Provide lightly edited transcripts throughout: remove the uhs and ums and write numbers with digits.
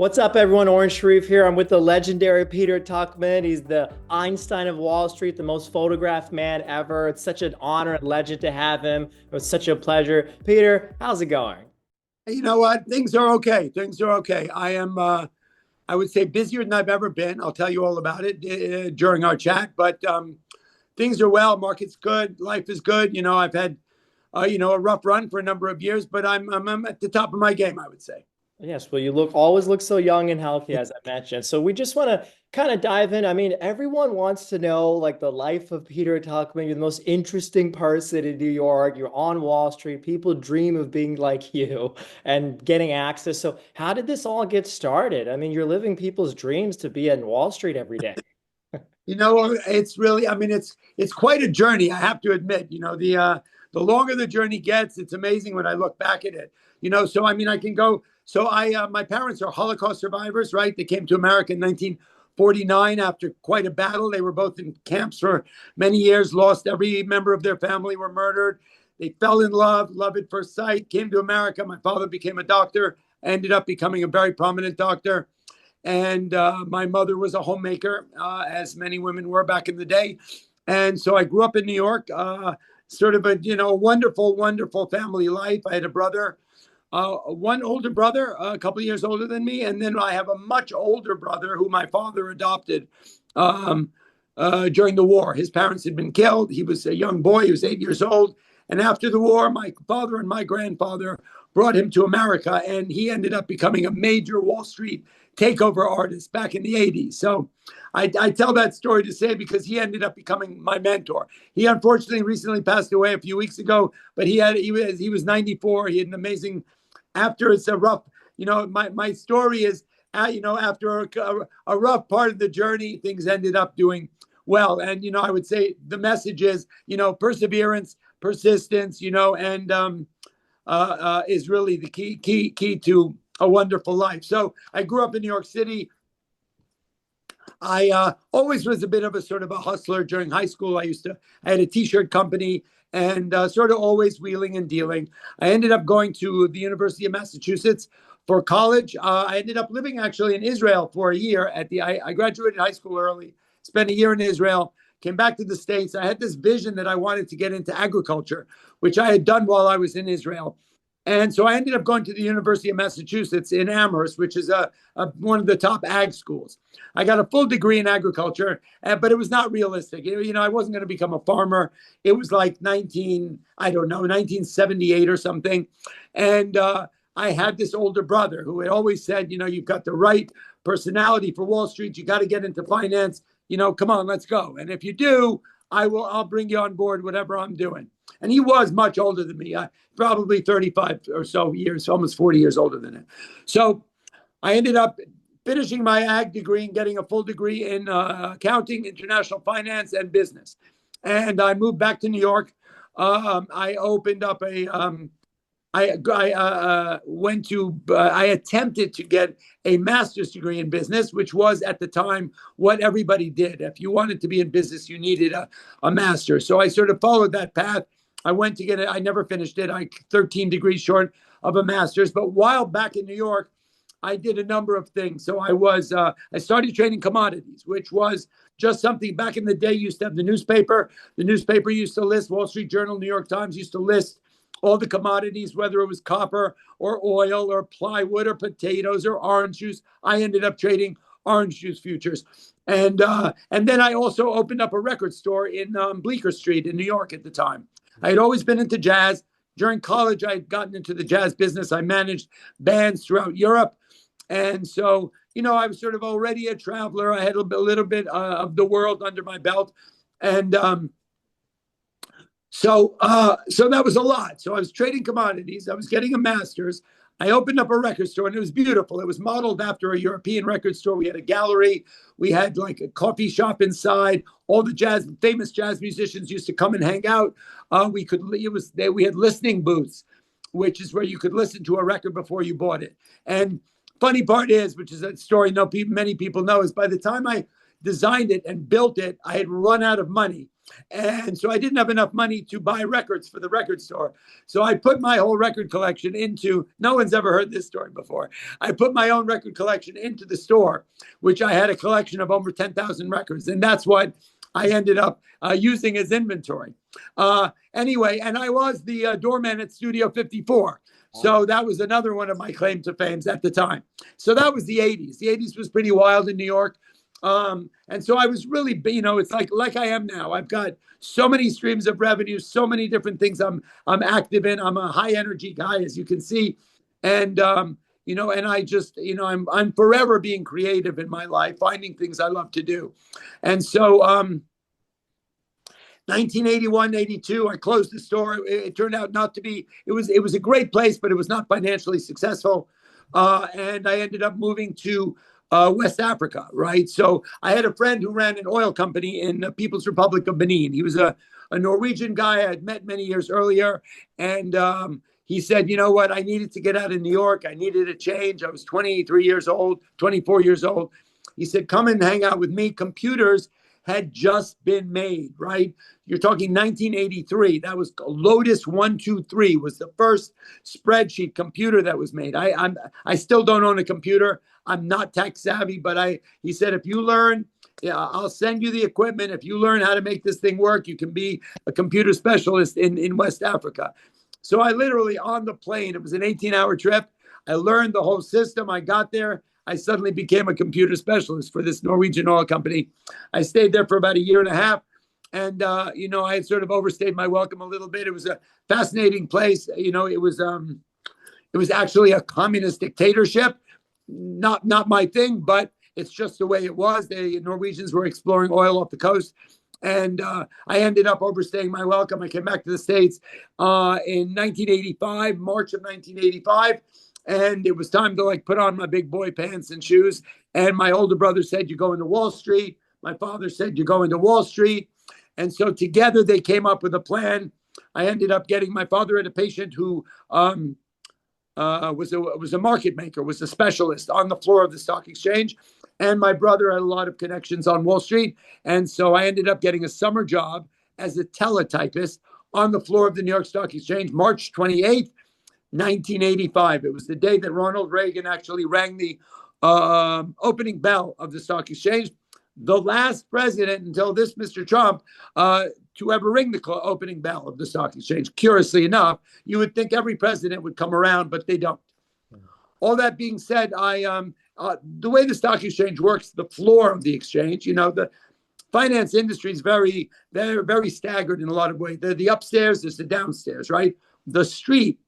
What's up, everyone? Auran Shereef here. I'm with the legendary Peter Tuchman. He's the Einstein of Wall Street, the most photographed man ever. It's such an honor and legend to have him. It was such a pleasure. Peter, how's it going? You know what? Things are okay. Things are okay. I would say, busier than I've ever been. I'll tell you all about it during our chat. But things are well. Market's good. Life is good. I've had, a rough run for a number of years, but I'm at the top of my game, I would say. Yes, well, you always look so young and healthy, as I mentioned. So we just want to kind of dive in. I mean, everyone wants to know like the life of Peter Tuchman. You're the most interesting person in New York. You're on Wall Street. People dream of being like you and getting access. So how did this all get started? I mean, you're living people's dreams to be on Wall Street every day. It's really, it's quite a journey, I have to admit. The longer the journey gets, it's amazing when I look back at it. So I can go. So my parents are Holocaust survivors, right? They came to America in 1949 after quite a battle. They were both in camps for many years, lost every member of their family, were murdered. They fell in love at first sight, came to America. My father became a doctor, ended up becoming a very prominent doctor. And my mother was a homemaker, as many women were back in the day. And so I grew up in New York, sort of a wonderful, wonderful family life. I had a brother, one older brother, a couple of years older than me. And then I have a much older brother who my father adopted during the war. His parents had been killed. He was a young boy. He was 8 years old. And after the war, my father and my grandfather brought him to America, and he ended up becoming a major Wall Street takeover artist back in the 80s. So I tell that story to say because he ended up becoming my mentor. He unfortunately recently passed away a few weeks ago, but he was 94. He had an amazing, after it's a rough, my story is, after a rough part of the journey, things ended up doing well. And, I would say the message is, perseverance, persistence, and is really the key to a wonderful life. So I grew up in New York City. I always was a bit of a sort of a hustler during high school. I had a t-shirt company and sort of always wheeling and dealing. I ended up going to the University of Massachusetts for college. I ended up living actually in Israel for a year. I graduated high school early, spent a year in Israel, came back to the States. I had this vision that I wanted to get into agriculture, which I had done while I was in Israel. And so I ended up going to the University of Massachusetts in Amherst, which is one of the top ag schools. I got a full degree in agriculture, but it was not realistic. I wasn't going to become a farmer. It was like 1978 or something. And I had this older brother who had always said, you've got the right personality for Wall Street. You got to get into finance. Come on, let's go. And if you do, I'll bring you on board, whatever I'm doing. And he was much older than me, probably 35 or so years, almost 40 years older than him. So I ended up finishing my ag degree and getting a full degree in accounting, international finance, and business. And I moved back to New York. I opened up I attempted to get a master's degree in business, which was at the time what everybody did. If you wanted to be in business, you needed a master's. So I sort of followed that path. I went to get it. I never finished it. 13 degrees short of a master's. But while back in New York, I did a number of things. So I started trading commodities, which was just something back in the day. You used to have the newspaper. The newspaper used to list, Wall Street Journal, New York Times used to list all the commodities, whether it was copper or oil or plywood or potatoes or orange juice. I ended up trading orange juice futures. And then I also opened up a record store in Bleecker Street in New York at the time. I had always been into jazz. During college, I had gotten into the jazz business. I managed bands throughout Europe. And so, I was sort of already a traveler. I had a little bit of the world under my belt. And so that was a lot. So I was trading commodities. I was getting a master's. I opened up a record store, and it was beautiful. It was modeled after a European record store. We had a gallery. We had like a coffee shop inside. All the famous jazz musicians used to come and hang out. We had listening booths, which is where you could listen to a record before you bought it. And funny part is, which is a story many people know, is by the time I designed it and built it, I had run out of money. And so I didn't have enough money to buy records for the record store. So I put my whole record collection into, no one's ever heard this story before. I put my own record collection into the store, which I had a collection of over 10,000 records. And that's what I ended up using as inventory. Anyway, and I was the doorman at Studio 54. So that was another one of my claim to fame at the time. So that was the 80s. The 80s was pretty wild in New York. And so I was really, it's like I am now. I've got so many streams of revenue, so many different things I'm active in. I'm a high energy guy, as you can see. And, and I just, I'm forever being creative in my life, finding things I love to do. And so, 1981, 82, I closed the store. It turned out not to be, it was a great place, but it was not financially successful. And I ended up moving to West Africa, right? So I had a friend who ran an oil company in the People's Republic of Benin. He was a Norwegian guy I had met many years earlier. And he said, you know what? I needed to get out of New York. I needed a change. I was 23 years old, 24 years old. He said, come and hang out with me. Computers had just been made, right? You're talking 1983. That was Lotus 123 was the first spreadsheet computer that was made. I still don't own a computer. I'm not tech savvy, but he said, if you learn, I'll send you the equipment. If you learn how to make this thing work, you can be a computer specialist in West Africa. So I literally on the plane, it was an 18-hour trip. I learned the whole system. I got there. I suddenly became a computer specialist for this Norwegian oil company. I stayed there for about a year and a half. And, I had sort of overstayed my welcome a little bit. It was a fascinating place. It was actually a communist dictatorship. Not my thing, but it's just the way it was. The Norwegians were exploring oil off the coast. And I ended up overstaying my welcome. I came back to the States in 1985, March of 1985. And it was time to put on my big boy pants and shoes. And my older brother said, you're going to Wall Street. My father said, you're going to Wall Street. And so together they came up with a plan. I ended up getting, my father had a patient who was a market maker, was a specialist on the floor of the stock exchange. And my brother had a lot of connections on Wall Street. And so I ended up getting a summer job as a teletypist on the floor of the New York Stock Exchange, March 28th, 1985. It was the day that Ronald Reagan actually rang the opening bell of the stock exchange. The last president until this Mr. Trump to ever ring the opening bell of the stock exchange. Curiously enough, you would think every president would come around, but they don't. All that being said, the way the stock exchange works, the floor of the exchange, the finance industry is they're very staggered in a lot of ways. The upstairs, there's the downstairs, right? The street,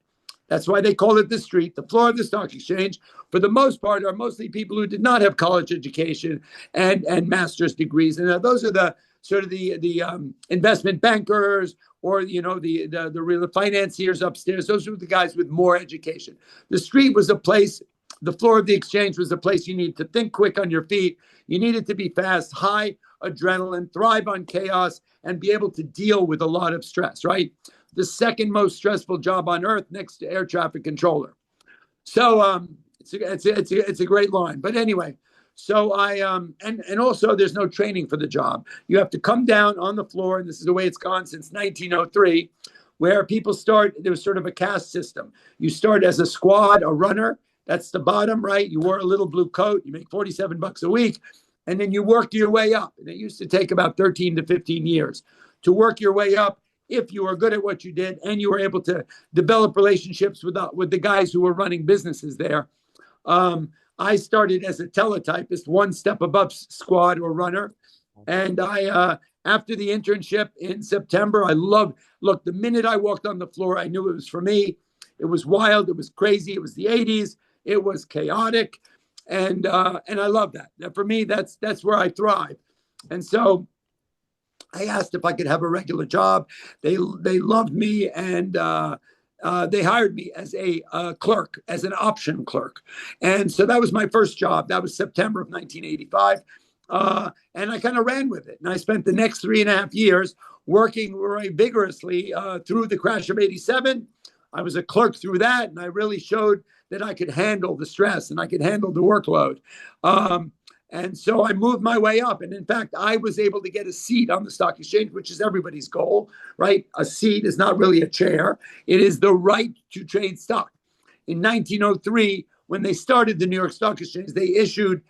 that's why they call it the street. The floor of the stock exchange, for the most part, are mostly people who did not have college education and master's degrees. And those are the sort of the investment bankers or, the real financiers upstairs. Those were the guys with more education. The street was a place, the floor of the exchange was a place you needed to think quick on your feet. You needed to be fast, high adrenaline, thrive on chaos, and be able to deal with a lot of stress, right? The second most stressful job on earth next to air traffic controller. So it's a great line. But anyway, so I and also there's no training for the job. You have to come down on the floor, and this is the way it's gone since 1903, where people start. There's sort of a caste system. You start as a squad, a runner. That's the bottom, right? You wore a little blue coat. You make $47 a week, and then you work your way up. And it used to take about 13 to 15 years to work your way up. If you were good at what you did and you were able to develop relationships with the guys who were running businesses there. I started as a teletypist, one step above squad or runner. And after the internship in September, look, the minute I walked on the floor, I knew it was for me. It was wild. It was crazy. It was the 80s. It was chaotic. And I love that. For me, that's where I thrive. And so I asked if I could have a regular job. They loved me, and they hired me as a clerk, as an option clerk. And so that was my first job. That was September of 1985. And I kind of ran with it. And I spent the next 3.5 years working very vigorously through the crash of 87. I was a clerk through that, and I really showed that I could handle the stress and I could handle the workload. And so I moved my way up. And in fact, I was able to get a seat on the stock exchange, which is everybody's goal, right? A seat is not really a chair, it is the right to trade stock. In 1903, when they started the New York Stock Exchange, they issued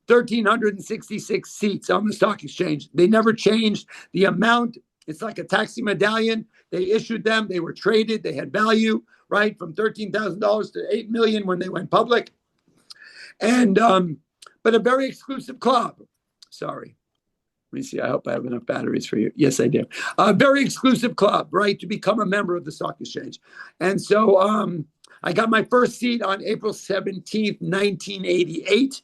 1,366 seats on the stock exchange. They never changed the amount. It's like a taxi medallion. They issued them. They were traded. They had value, right, from $13,000 to $8 million when they went public. And but a very exclusive club. Sorry. Let me see. I hope I have enough batteries for you. Yes, I do. A very exclusive club, right, to become a member of the stock exchange. And so I got my first seat on April 17th, 1988.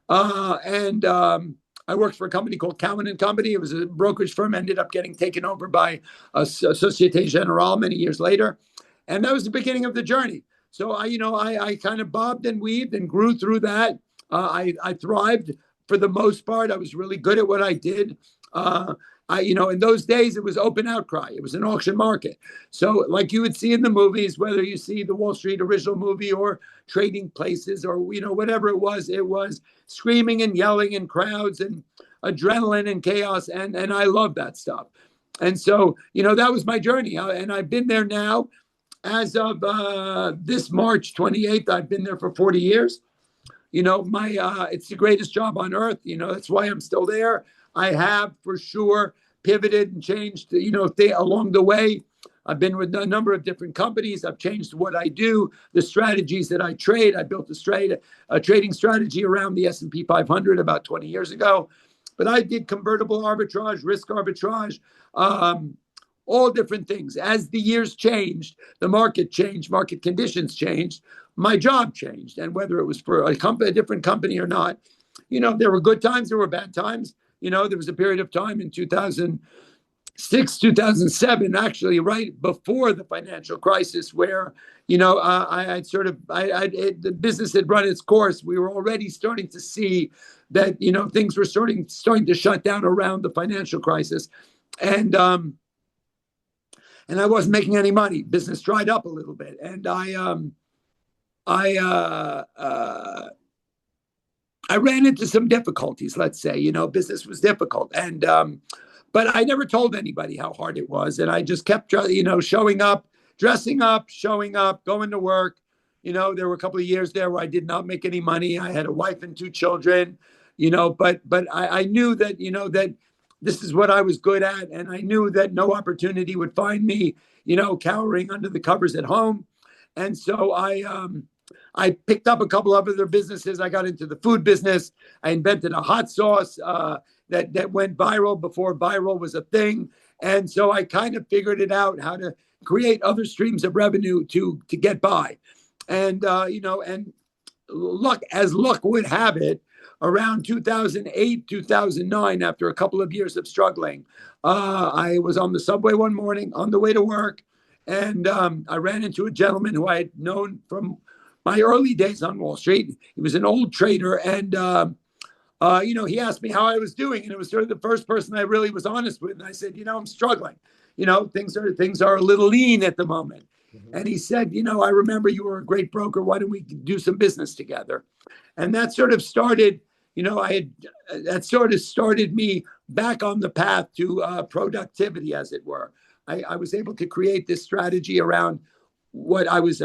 And I worked for a company called Cowan and Company. It was a brokerage firm, ended up getting taken over by a Societe Generale many years later. And that was the beginning of the journey. So I kind of bobbed and weaved and grew through that. I thrived for the most part. I was really good at what I did. In those days, it was open outcry. It was an auction market. So like you would see in the movies, whether you see the Wall Street original movie or Trading Places or, whatever it was screaming and yelling and crowds and adrenaline and chaos. And I love that stuff. And so, that was my journey. And I've been there now as of this March 28th. I've been there for 40 years. It's the greatest job on earth. That's why I'm still there. I have for sure pivoted and changed, along the way. I've been with a number of different companies. I've changed what I do, the strategies that I trade. I built a trading strategy around the S&P 500 about 20 years ago. But I did convertible arbitrage, risk arbitrage, all different things. As the years changed, the market changed, market conditions changed, my job changed. And whether it was for a different company or not, there were good times, there were bad times. There was a period of time in 2006, 2007, actually, right before the financial crisis, where, the business had run its course. We were already starting to see that, things were starting to shut down around the financial crisis. And I wasn't making any money. Business dried up a little bit. And I ran into some difficulties, let's say, business was difficult. And, but I never told anybody how hard it was. And I just kept, showing up, dressing up, showing up, going to work. There were a couple of years there where I did not make any money. I had a wife and 2 children, but I knew that, that this is what I was good at. And I knew that no opportunity would find me, cowering under the covers at home. And so I picked up a couple of other businesses. I got into the food business. I invented a hot sauce that went viral before viral was a thing. And so I kind of figured it out how to create other streams of revenue to get by. And, and luck would have it, around 2008, 2009, after a couple of years of struggling, I was on the subway one morning on the way to work. And I ran into a gentleman who I had known from my early days on Wall Street. He was an old trader. And, he asked me how I was doing. And it was sort of the first person I really was honest with. And I said, I'm struggling. Things are a little lean at the moment. Mm-hmm. And he said, I remember you were a great broker. Why don't we do some business together? And that sort of started, that sort of started me back on the path to productivity, as it were. I was able to create this strategy around what was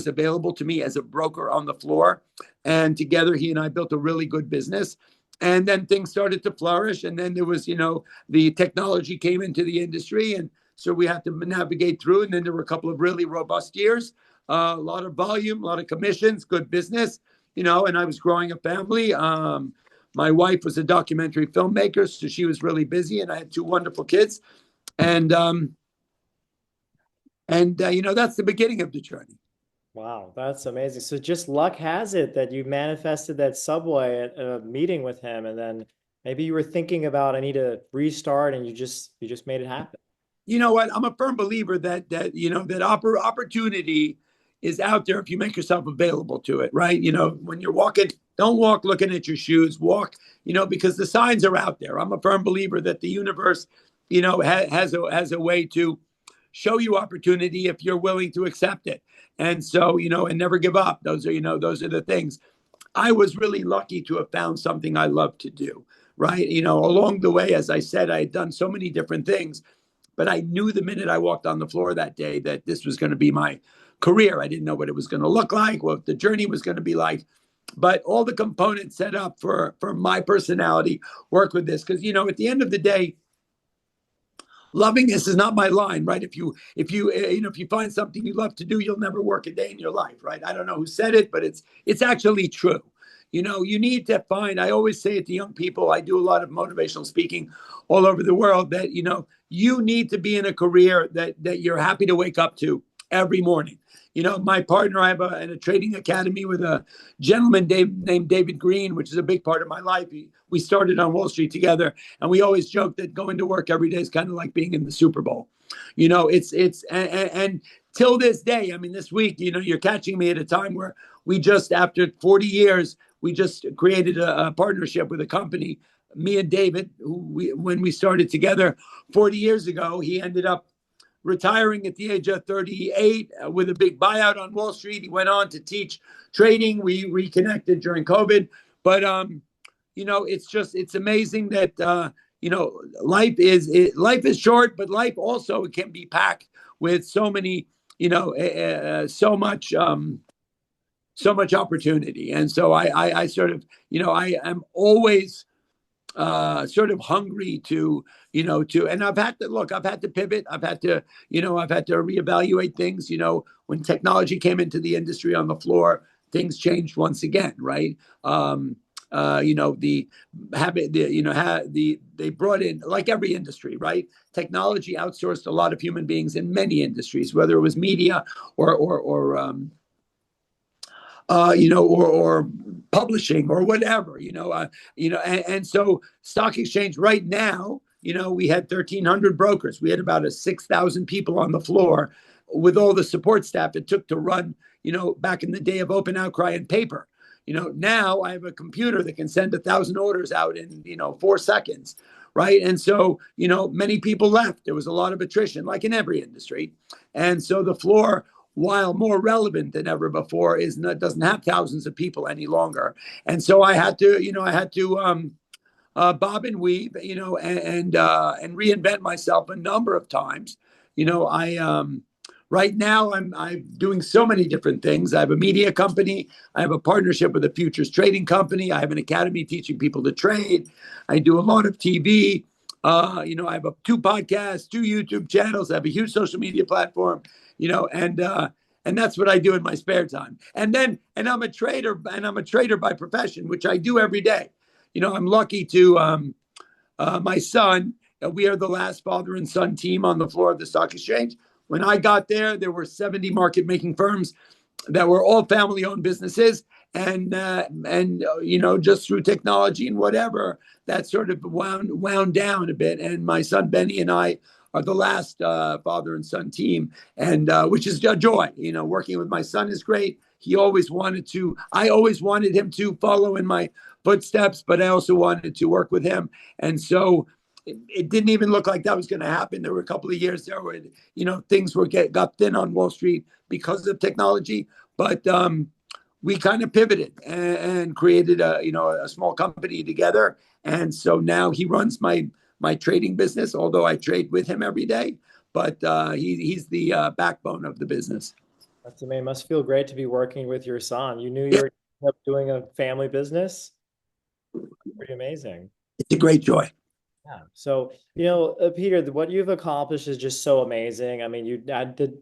available to me as a broker on the floor. And together, he and I built a really good business. And then things started to flourish. And then there was, the technology came into the industry. And so we had to navigate through. And then there were a couple of really robust years, a lot of volume, a lot of commissions, good business, and I was growing a family. My wife was a documentary filmmaker, so she was really busy. And I had 2 wonderful kids. And that's the beginning of the journey. Wow, that's amazing. So just luck has it that you manifested that subway at a meeting with him, and then maybe you were thinking about, I need to restart, and you just made it happen. You know what? I'm a firm believer that opportunity is out there if you make yourself available to it, right? When you're walking, don't walk looking at your shoes. Walk, because the signs are out there. I'm a firm believer that the universe, has a way to show you opportunity if you're willing to accept it. And so, and never give up. Those are the things. I was really lucky to have found something I love to do, right? Along the way, as I said, I had done so many different things, but I knew the minute I walked on the floor that day that this was going to be my career. I didn't know what it was going to look like, what the journey was going to be like, but all the components set up for my personality work with this. Because at the end of the day, loving this is not my line, right? If you find something you love to do, you'll never work a day in your life, right? I don't know who said it, but it's actually true. You need to find. I always say it to young people. I do a lot of motivational speaking all over the world. That you need to be in a career that you're happy to wake up to every morning. My partner, I have a trading academy with a gentleman named David Green, which is a big part of my life. We started on Wall Street together, and we always joke that going to work every day is kind of like being in the Super Bowl. And till this day, I mean, this week, you're catching me at a time where we just, after 40 years, we just created a partnership with a company, me and David, when we started together 40 years ago. He ended up retiring at the age of 38 with a big buyout on Wall Street. He went on to teach trading. We reconnected during COVID. But, it's amazing that, life is short, but life also can be packed with so many, so much opportunity. And so I sort of, I am always sort of hungry and I've had to pivot. I've had to reevaluate things. When technology came into the industry on the floor, things changed once again, right? They brought in, like every industry, right? Technology outsourced a lot of human beings in many industries, whether it was media or publishing or whatever, and so stock exchange right now, we had 1,300 brokers. We had about 6,000 people on the floor with all the support staff it took to run, back in the day of open outcry and paper. Now I have a computer that can send 1,000 orders out in, 4 seconds. Right. And so, many people left. There was a lot of attrition, like in every industry. And so the floor, while more relevant than ever before, doesn't have thousands of people any longer. And so I had to bob and weave, and reinvent myself a number of times. Right now I'm doing so many different things. I have a media company. I have a partnership with a futures trading company. I have an academy teaching people to trade. I do a lot of TV. I have 2 podcasts, 2 YouTube channels. I have a huge social media platform. And that's what I do in my spare time. And I'm a trader by profession, which I do every day. I'm lucky to, my son, we are the last father and son team on the floor of the stock exchange. When I got there were 70 market making firms that were all family owned businesses. And just through technology and whatever, that sort of wound down a bit. And my son Benny and I are the last father and son team, and which is a joy. Working with my son is great. I always wanted him to follow in my footsteps, but I also wanted to work with him. And so it didn't even look like that was going to happen. There were a couple of years there where, things got thin on Wall Street because of technology, but we kind of pivoted and created a small company together. And so now he runs my trading business, although I trade with him every day, but he's the backbone of the business. That's amazing. It must feel great to be working with your son. You knew you were doing a family business. Pretty amazing. It's a great joy. Yeah. So, Peter, what you've accomplished is just so amazing. I mean, you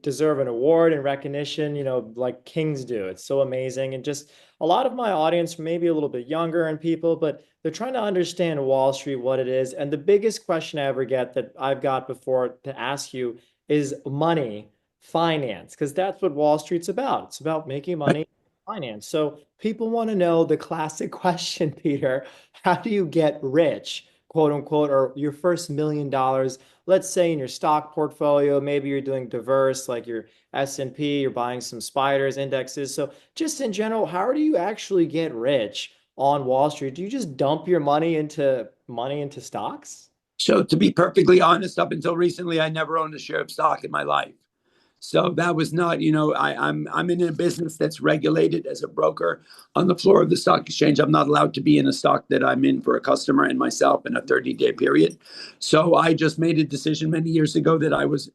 deserve an award and recognition, like kings do. It's so amazing. And just a lot of my audience, maybe a little bit younger and people, but they're trying to understand Wall Street, what it is. And the biggest question I ever get that I've got before to ask you is money, finance, because that's what Wall Street's about. It's about making money, finance. So people want to know the classic question, Peter, how do you get rich? Quote unquote, or your first $1 million, let's say in your stock portfolio, maybe you're doing diverse, like your S&P, you're buying some spiders, indexes. So just in general, how do you actually get rich on Wall Street? Do you just dump your money into stocks? So to be perfectly honest, up until recently, I never owned a share of stock in my life. So that was not, I'm in a business that's regulated as a broker on the floor of the stock exchange. I'm not allowed to be in a stock that I'm in for a customer and myself in a 30-day period. So I just made a decision many years ago that I was,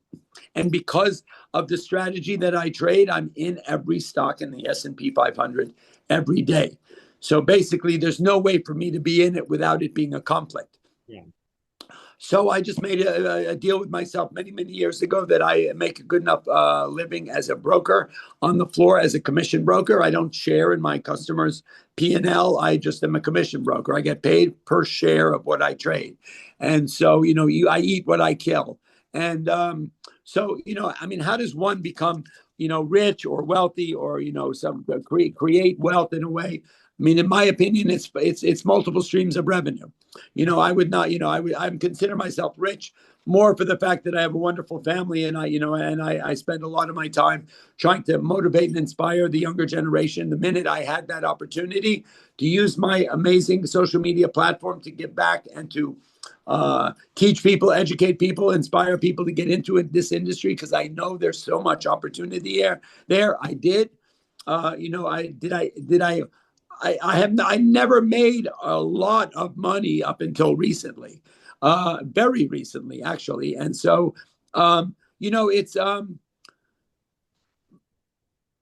and because of the strategy that I trade, I'm in every stock in the S&P 500 every day. So basically, there's no way for me to be in it without it being a conflict. Yeah. So I just made a deal with myself many, many years ago that I make a good enough living as a broker on the floor as a commission broker. I don't share in my customers' P&L. I just am a commission broker. I get paid per share of what I trade. And so, I eat what I kill. And so, I mean, how does one become, rich or wealthy or, some create wealth in a way? I mean, in my opinion, it's multiple streams of revenue. I would not, I consider myself rich more for the fact that I have a wonderful family, and I spend a lot of my time trying to motivate and inspire the younger generation. The minute I had that opportunity to use my amazing social media platform to give back and to teach people, educate people, inspire people to get into this industry, because I know there's so much opportunity there. I did. I never made a lot of money up until recently, very recently actually, and so it's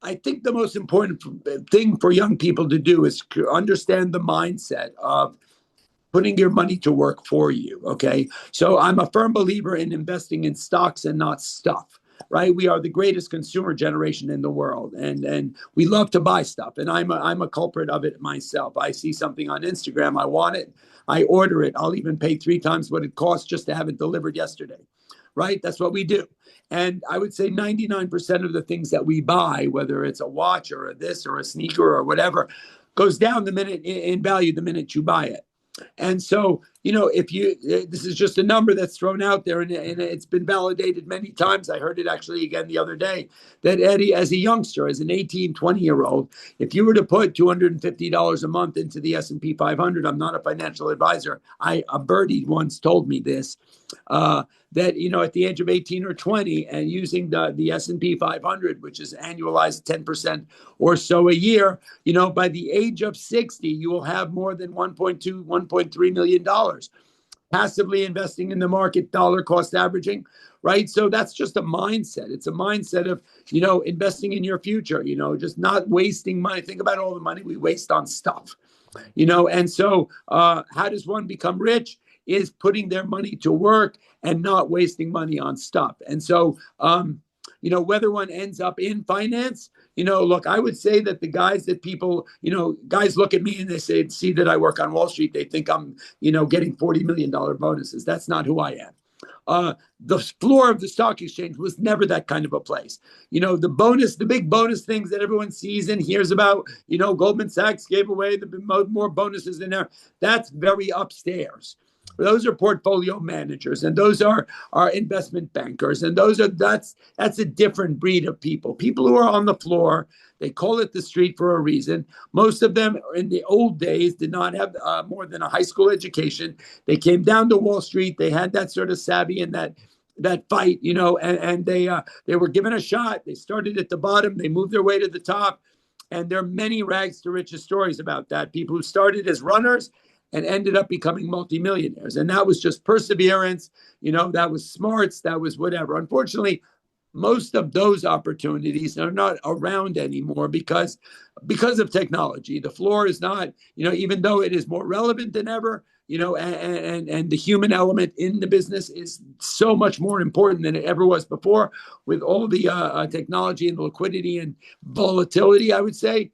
I think the most important thing for young people to do is to understand the mindset of putting your money to work for you. Okay. So I'm a firm believer in investing in stocks and not stuff. Right. We are the greatest consumer generation in the world. And we love to buy stuff. And I'm a culprit of it myself. I see something on Instagram. I want it. I order it. I'll even pay 3 times what it costs just to have it delivered yesterday. Right. That's what we do. And I would say 99% of the things that we buy, whether it's a watch or a this or a sneaker or whatever, goes down the minute in value the minute you buy it. And so, if this is just a number that's thrown out there, and it's been validated many times. I heard it actually again the other day, that Eddie, as a youngster, as an 18, 20-year-old, if you were to put $250 a month into the S&P 500, I'm not a financial advisor. A birdie once told me this, that, at the age of 18 or 20 and using the S&P 500, which is annualized 10% or so a year, by the age of 60, you will have more than $1.3 million passively investing in the market, dollar cost averaging, right? So that's just a mindset. It's a mindset of, investing in your future, just not wasting money. Think about all the money we waste on stuff, and so how does one become rich? Is putting their money to work and not wasting money on stuff. And so, whether one ends up in finance, look, I would say that the guys that people, guys look at me and they see that I work on Wall Street. They think I'm, getting $40 million bonuses. That's not who I am. The floor of the stock exchange was never that kind of a place. The big bonus things that everyone sees and hears about, Goldman Sachs gave away more bonuses than there. That's very upstairs. Those are portfolio managers, and those are investment bankers, and that's a different breed of people. People who are on the floor, they call it the street for a reason. Most of them in the old days did not have more than a high school education. They came down to Wall Street. They had that sort of savvy and that fight, and they were given a shot. They started at the bottom. They moved their way to the top. And there are many rags to riches stories about that. People who started as runners and ended up becoming multimillionaires. And that was just perseverance. That was smarts. That was whatever. Unfortunately, most of those opportunities are not around anymore because of technology. The floor is not, even though it is more relevant than ever, and the human element in the business is so much more important than it ever was before, with all the technology and liquidity and volatility, I would say.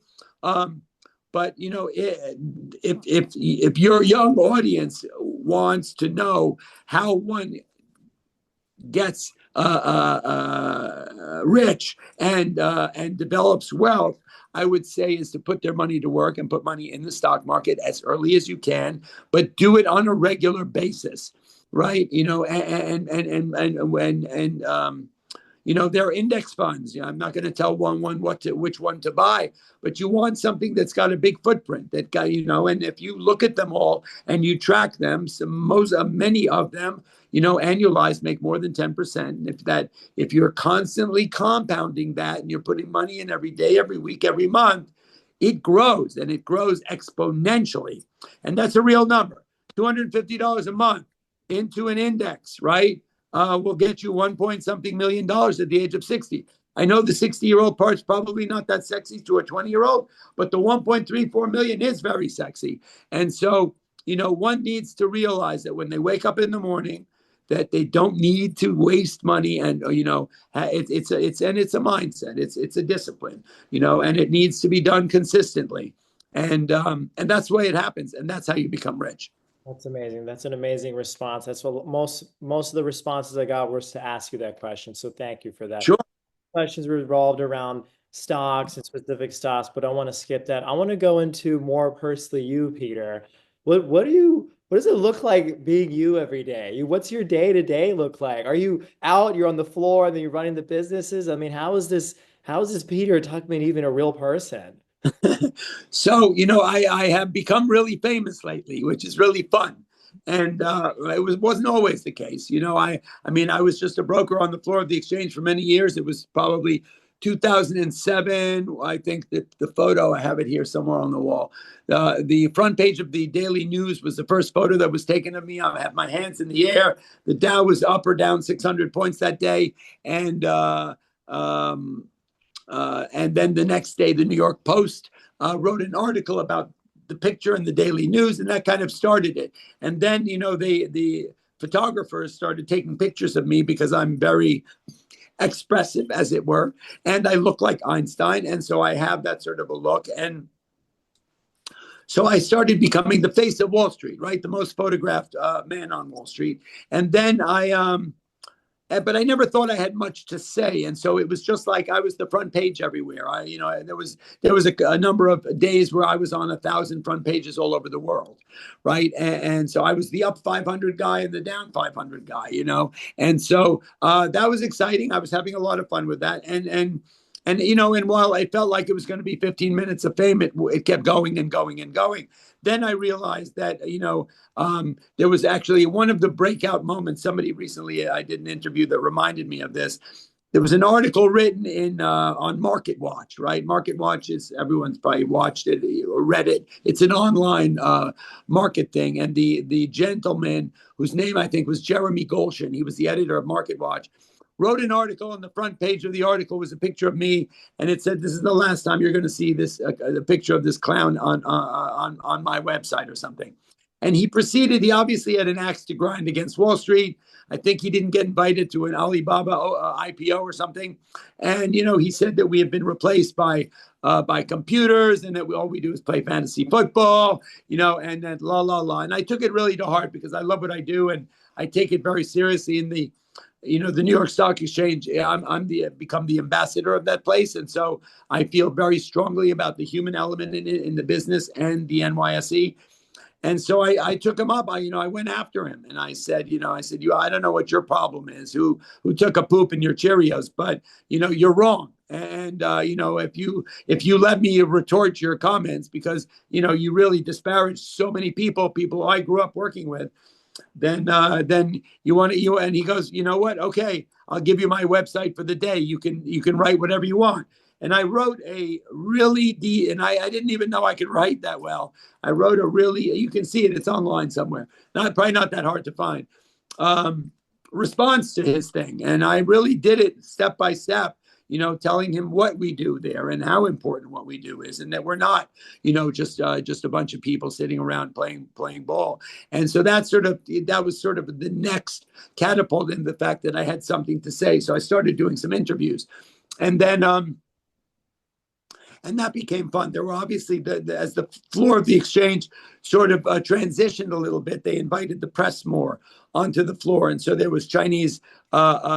But if your young audience wants to know how one gets rich and develops wealth, I would say is to put their money to work and put money in the stock market as early as you can, but do it on a regular basis, right? There are index funds. I'm not going to tell one which one to buy, but you want something that's got a big footprint that got, and if you look at them all and you track them, many of them, annualized make more than 10%. And if you're constantly compounding that and you're putting money in every day, every week, every month, it grows, and it grows exponentially. And that's a real number. $250 a month into an index, right? Will get you 1 point something million at the age of 60. I know the 60-year-old part's probably not that sexy to a 20-year-old, but the 1.34 million is very sexy. And so, one needs to realize that when they wake up in the morning, that they don't need to waste money, and it's a mindset, it's a discipline, and it needs to be done consistently, and that's the way it happens, and that's how you become rich. That's amazing. That's an amazing response. That's what most of the responses I got was to ask you that question. So thank you for that. Sure. Questions revolved around stocks and specific stocks, but I want to skip that. I want to go into more personally you, Peter. What does it look like being you every day? What's your day to day look like? Are you out, you're on the floor, and then you're running the businesses? I mean, how is this Peter Tuchman even a real person? So, I have become really famous lately, which is really fun. And wasn't always the case. I was just a broker on the floor of the exchange for many years. It was probably 2007. I think that the photo, I have it here somewhere on the wall. The front page of the Daily News was the first photo that was taken of me. I had my hands in the air. The Dow was up or down 600 points that day. And then the next day, the New York Post wrote an article about the picture in the Daily News, and that kind of started it. And then, the photographers started taking pictures of me because I'm very expressive, as it were, and I look like Einstein, and so I have that sort of a look. And so I started becoming the face of Wall Street, right? The most photographed man on Wall Street. And then but I never thought I had much to say, and so it was just like I was the front page everywhere. There was a number of days where I was on 1,000 front pages all over the world, right? And so I was the up 500 guy and the down 500 guy, and so that was exciting. I was having a lot of fun with that, and while I felt like it was going to be 15 minutes of fame, it kept going and going and going. Then I realized that, there was actually one of the breakout moments. Somebody recently, I did an interview that reminded me of this. There was an article written on Market Watch, right? Market Watch is, everyone's probably watched it or read it. It's an online market thing. And the gentleman whose name I think was Jeremy Golshin, he was the editor of Market Watch, wrote an article, and the front page of the article was a picture of me, and it said, "This is the last time you're going to see this the picture of this clown on my website," or something. And he proceeded. He obviously had an axe to grind against Wall Street. I think he didn't get invited to an Alibaba IPO or something. And he said that we have been replaced by computers, and that all we do is play fantasy football. And then la la la. And I took it really to heart because I love what I do, and I take it very seriously. In the New York Stock Exchange, become the ambassador of that place. And so I feel very strongly about the human element in the business and the NYSE. And so I took him up. I went after him, and I said, I don't know what your problem is, who took a poop in your Cheerios, but, you're wrong. And, if you let me retort your comments, because, you really disparaged so many people I grew up working with, then you want to, and he goes, you know what? Okay, I'll give you my website for the day. You can write whatever you want. And I wrote a really and I didn't even know I could write that well. I wrote you can see it. It's online somewhere. Probably not that hard to find. Response to his thing. And I really did it step by step, telling him what we do there and how important what we do is, and that we're not, just a bunch of people sitting around playing ball. And so that was sort of the next catapult in the fact that I had something to say. So I started doing some interviews, and then and that became fun. There were obviously, as the floor of the exchange sort of transitioned a little bit, they invited the press more onto the floor. And so there was Chinese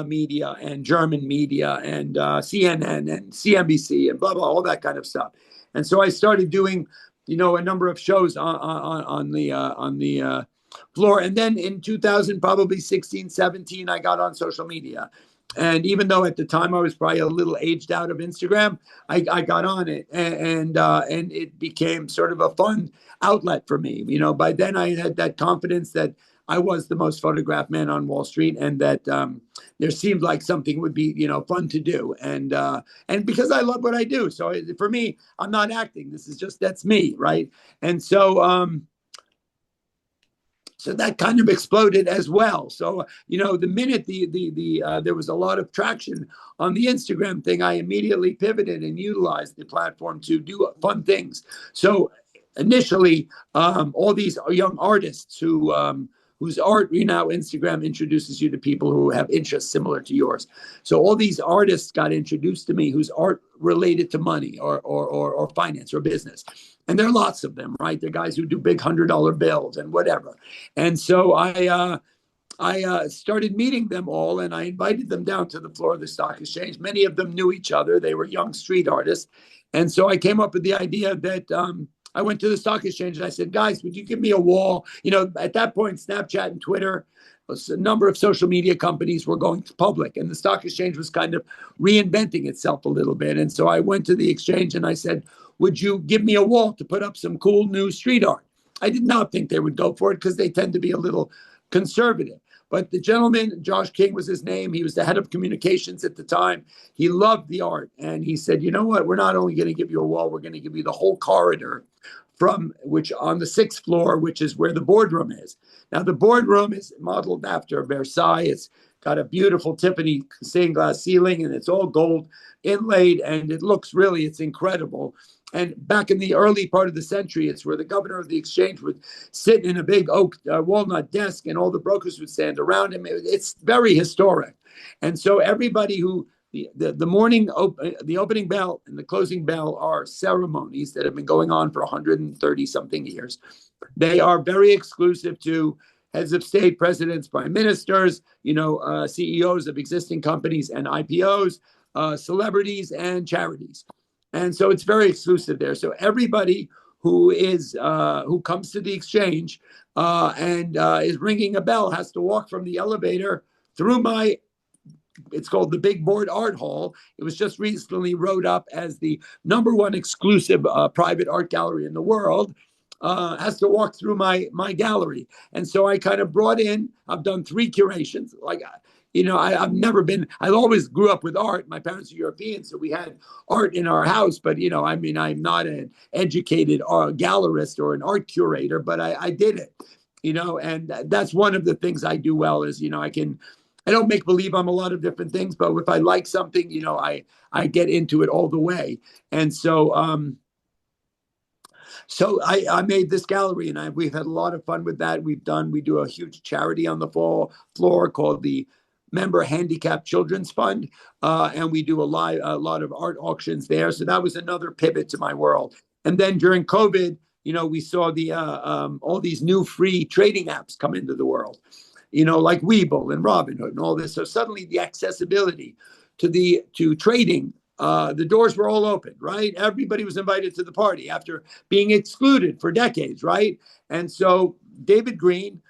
media and German media and CNN and CNBC and blah, blah, all that kind of stuff. And so I started doing, a number of shows on the floor. And then in 2000, probably 16, 17, I got on social media. And even though at the time I was probably a little aged out of Instagram, I got on it, and it became sort of a fun outlet for me. By then I had that confidence that I was the most photographed man on Wall Street, and that there seemed like something would be, fun to do, and because I love what I do. So for me, I'm not acting. That's me, right? And so that kind of exploded as well. So the minute there was a lot of traction on the Instagram thing, I immediately pivoted and utilized the platform to do fun things. So initially, all these young artists whose art, Instagram introduces you to people who have interests similar to yours. So all these artists got introduced to me whose art related to money or finance or business. And there are lots of them, right? They're guys who do big $100 bills and whatever. And so I started meeting them all, and I invited them down to the floor of the stock exchange. Many of them knew each other. They were young street artists. And so I came up with the idea that I went to the stock exchange and I said, guys, would you give me a wall? At that point, Snapchat and Twitter, a number of social media companies were going public, and the stock exchange was kind of reinventing itself a little bit. And so I went to the exchange and I said, would you give me a wall to put up some cool new street art? I did not think they would go for it because they tend to be a little conservative. But the gentleman, Josh King was his name. He was the head of communications at the time. He loved the art. And he said, you know what? We're not only going to give you a wall, we're going to give you the whole corridor from which on the 6th floor, which is where the boardroom is. Now, the boardroom is modeled after Versailles. It's got a beautiful Tiffany stained glass ceiling, and it's all gold inlaid, and it's incredible. And back in the early part of the century, it's where the governor of the exchange would sit in a big oak walnut desk, and all the brokers would stand around him. It's very historic. And so everybody the opening bell and the closing bell are ceremonies that have been going on for 130 something years. They are very exclusive to heads of state, presidents, prime ministers, CEOs of existing companies and IPOs, celebrities and charities. And so it's very exclusive there. So everybody who comes to the exchange and is ringing a bell has to walk from the elevator through it's called the Big Board Art Hall. It was just recently wrote up as the #1 exclusive private art gallery in the world. Has to walk through my gallery. And so I kind of I've done 3 curations. I always grew up with art. My parents are European, so we had art in our house. But, I'm not an educated gallerist or an art curator, but I did it, and that's one of the things I do well is, I don't make believe I'm a lot of different things, but if I like something, I get into it all the way. And so, I made this gallery, and we've had a lot of fun with that. We do a huge charity on the floor called the Member Handicapped Children's Fund, and we do a lot of art auctions there. So that was another pivot to my world. And then during COVID, we saw all these new free trading apps come into the world, like Webull and Robinhood and all this. So suddenly the accessibility to trading, the doors were all open, right? Everybody was invited to the party after being excluded for decades, right? And so David Green,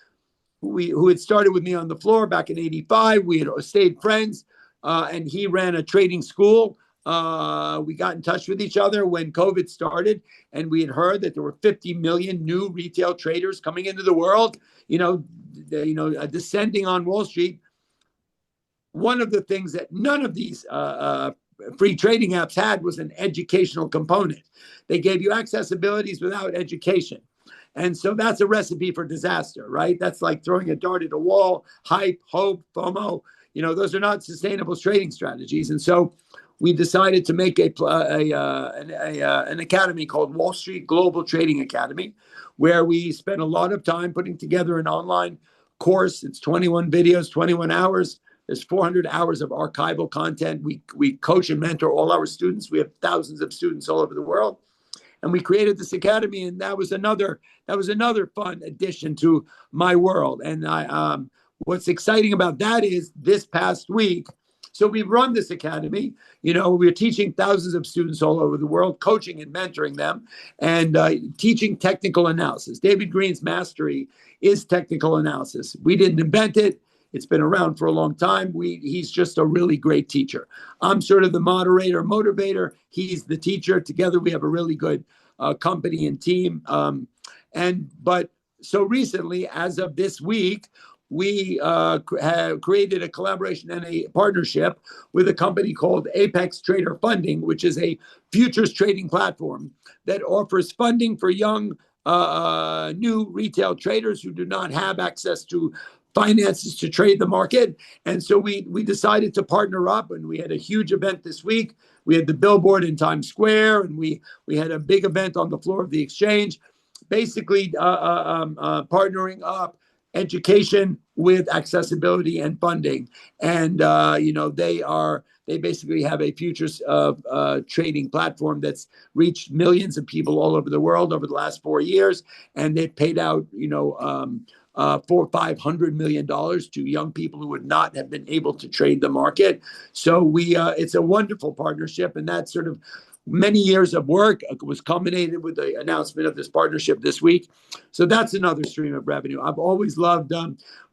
who had started with me on the floor back in '85, we had stayed friends, and he ran a trading school. We got in touch with each other when COVID started, and we had heard that there were 50 million new retail traders coming into the world, descending on Wall Street. One of the things that none of these free trading apps had was an educational component. They gave you accessibilities without education. And so that's a recipe for disaster, right? That's like throwing a dart at a wall, hype, hope, FOMO. Those are not sustainable trading strategies. And so we decided to make an academy called Wall Street Global Trading Academy, where we spent a lot of time putting together an online course. It's 21 videos, 21 hours. There's 400 hours of archival content. We coach and mentor all our students. We have thousands of students all over the world. And we created this academy, and that was another fun addition to my world. And what's exciting about that is this past week, so we've run this academy. We're teaching thousands of students all over the world, coaching and mentoring them, and teaching technical analysis. David Green's mastery is technical analysis. We didn't invent it. It's been around for a long time. He's just a really great teacher. I'm sort of the moderator, motivator. He's the teacher. Together, we have a really good company and team. But so recently, as of this week, we have created a collaboration and a partnership with a company called Apex Trader Funding, which is a futures trading platform that offers funding for young, new retail traders who do not have access to finances to trade the market. And so we decided to partner up, and we had a huge event this week. We had the billboard in Times Square, and we had a big event on the floor of the exchange, basically partnering up education with accessibility and funding. And they basically have a futures trading platform that's reached millions of people all over the world over the last 4 years, and they've paid out $400-500 million to young people who would not have been able to trade the market. So it's a wonderful partnership, and that sort of many years of work was culminated with the announcement of this partnership this week. So that's another stream of revenue. I've always loved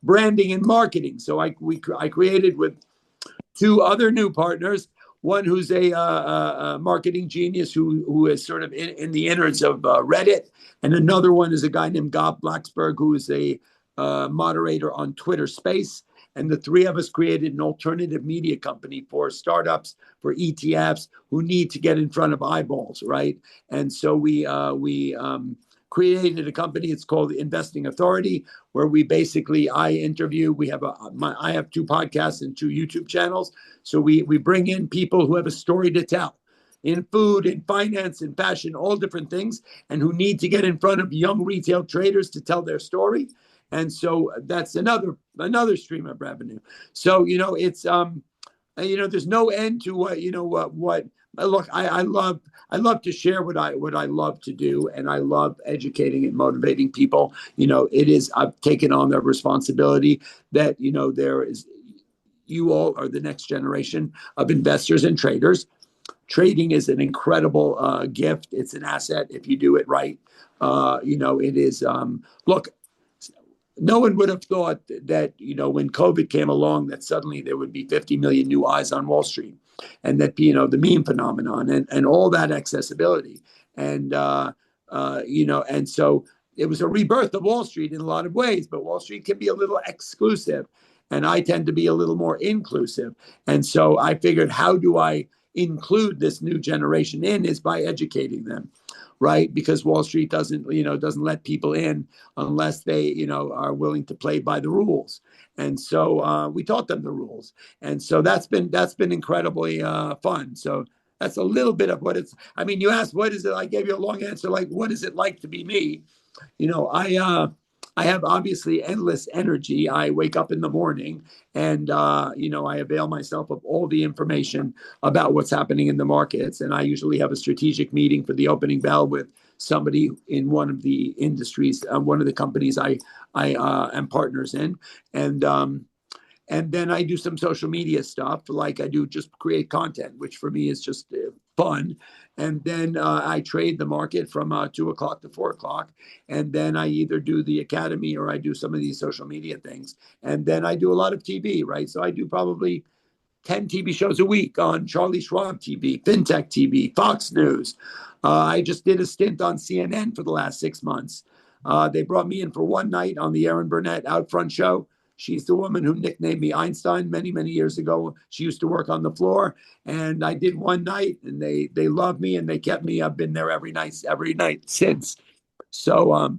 branding and marketing. So I created with two other new partners, one who's a marketing genius who is sort of in the innards of Reddit, and another one is a guy named Gob Blacksburg, who is a moderator on Twitter Space. And the three of us created an alternative media company for startups, for ETFs who need to get in front of eyeballs, right? And so we created a company. It's called Investing Authority, where I interview. I have 2 podcasts and 2 YouTube channels. So we bring in people who have a story to tell in food, in finance, in fashion, all different things, and who need to get in front of young retail traders to tell their story. And so that's another stream of revenue. So it's there's no end to what. Look, I love to share what I love to do, and I love educating and motivating people. I've taken on the responsibility that there is. You all are the next generation of investors and traders. Trading is an incredible gift. It's an asset if you do it right. It is. Look. No one would have thought that, when COVID came along, that suddenly there would be 50 million new eyes on Wall Street, and that, the meme phenomenon and all that accessibility. And, and so it was a rebirth of Wall Street in a lot of ways, but Wall Street can be a little exclusive, and I tend to be a little more inclusive. And so I figured, how do I include this new generation in, is by educating them. Right, because Wall Street doesn't let people in unless they, are willing to play by the rules. And so we taught them the rules, and so that's been incredibly fun. So that's a little bit of what it's. I mean, you asked what is it? I gave you a long answer, like what is it like to be me? I have obviously endless energy. I wake up in the morning and, I avail myself of all the information about what's happening in the markets. And I usually have a strategic meeting for the opening bell with somebody in one of the industries, one of the companies I am partners in. And then I do some social media stuff, like I do just create content, which for me is just fun. And then I trade the market from 2 o'clock to 4 o'clock. And then I either do the academy or I do some of these social media things. And then I do a lot of TV, right? So I do probably 10 TV shows a week on Charlie Schwab TV, FinTech TV, Fox News. I just did a stint on CNN for the last 6 months. They brought me in for one night on the Erin Burnett Out Front show. She's the woman who nicknamed me Einstein many, many years ago. She used to work on the floor, and I did one night, and they loved me, and they kept me. I've been there every night since. So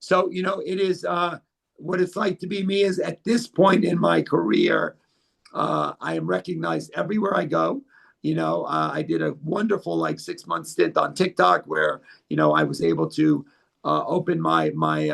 it is what it's like to be me. Is at this point in my career, I am recognized everywhere I go. I did a wonderful 6-month stint on TikTok where I was able to open my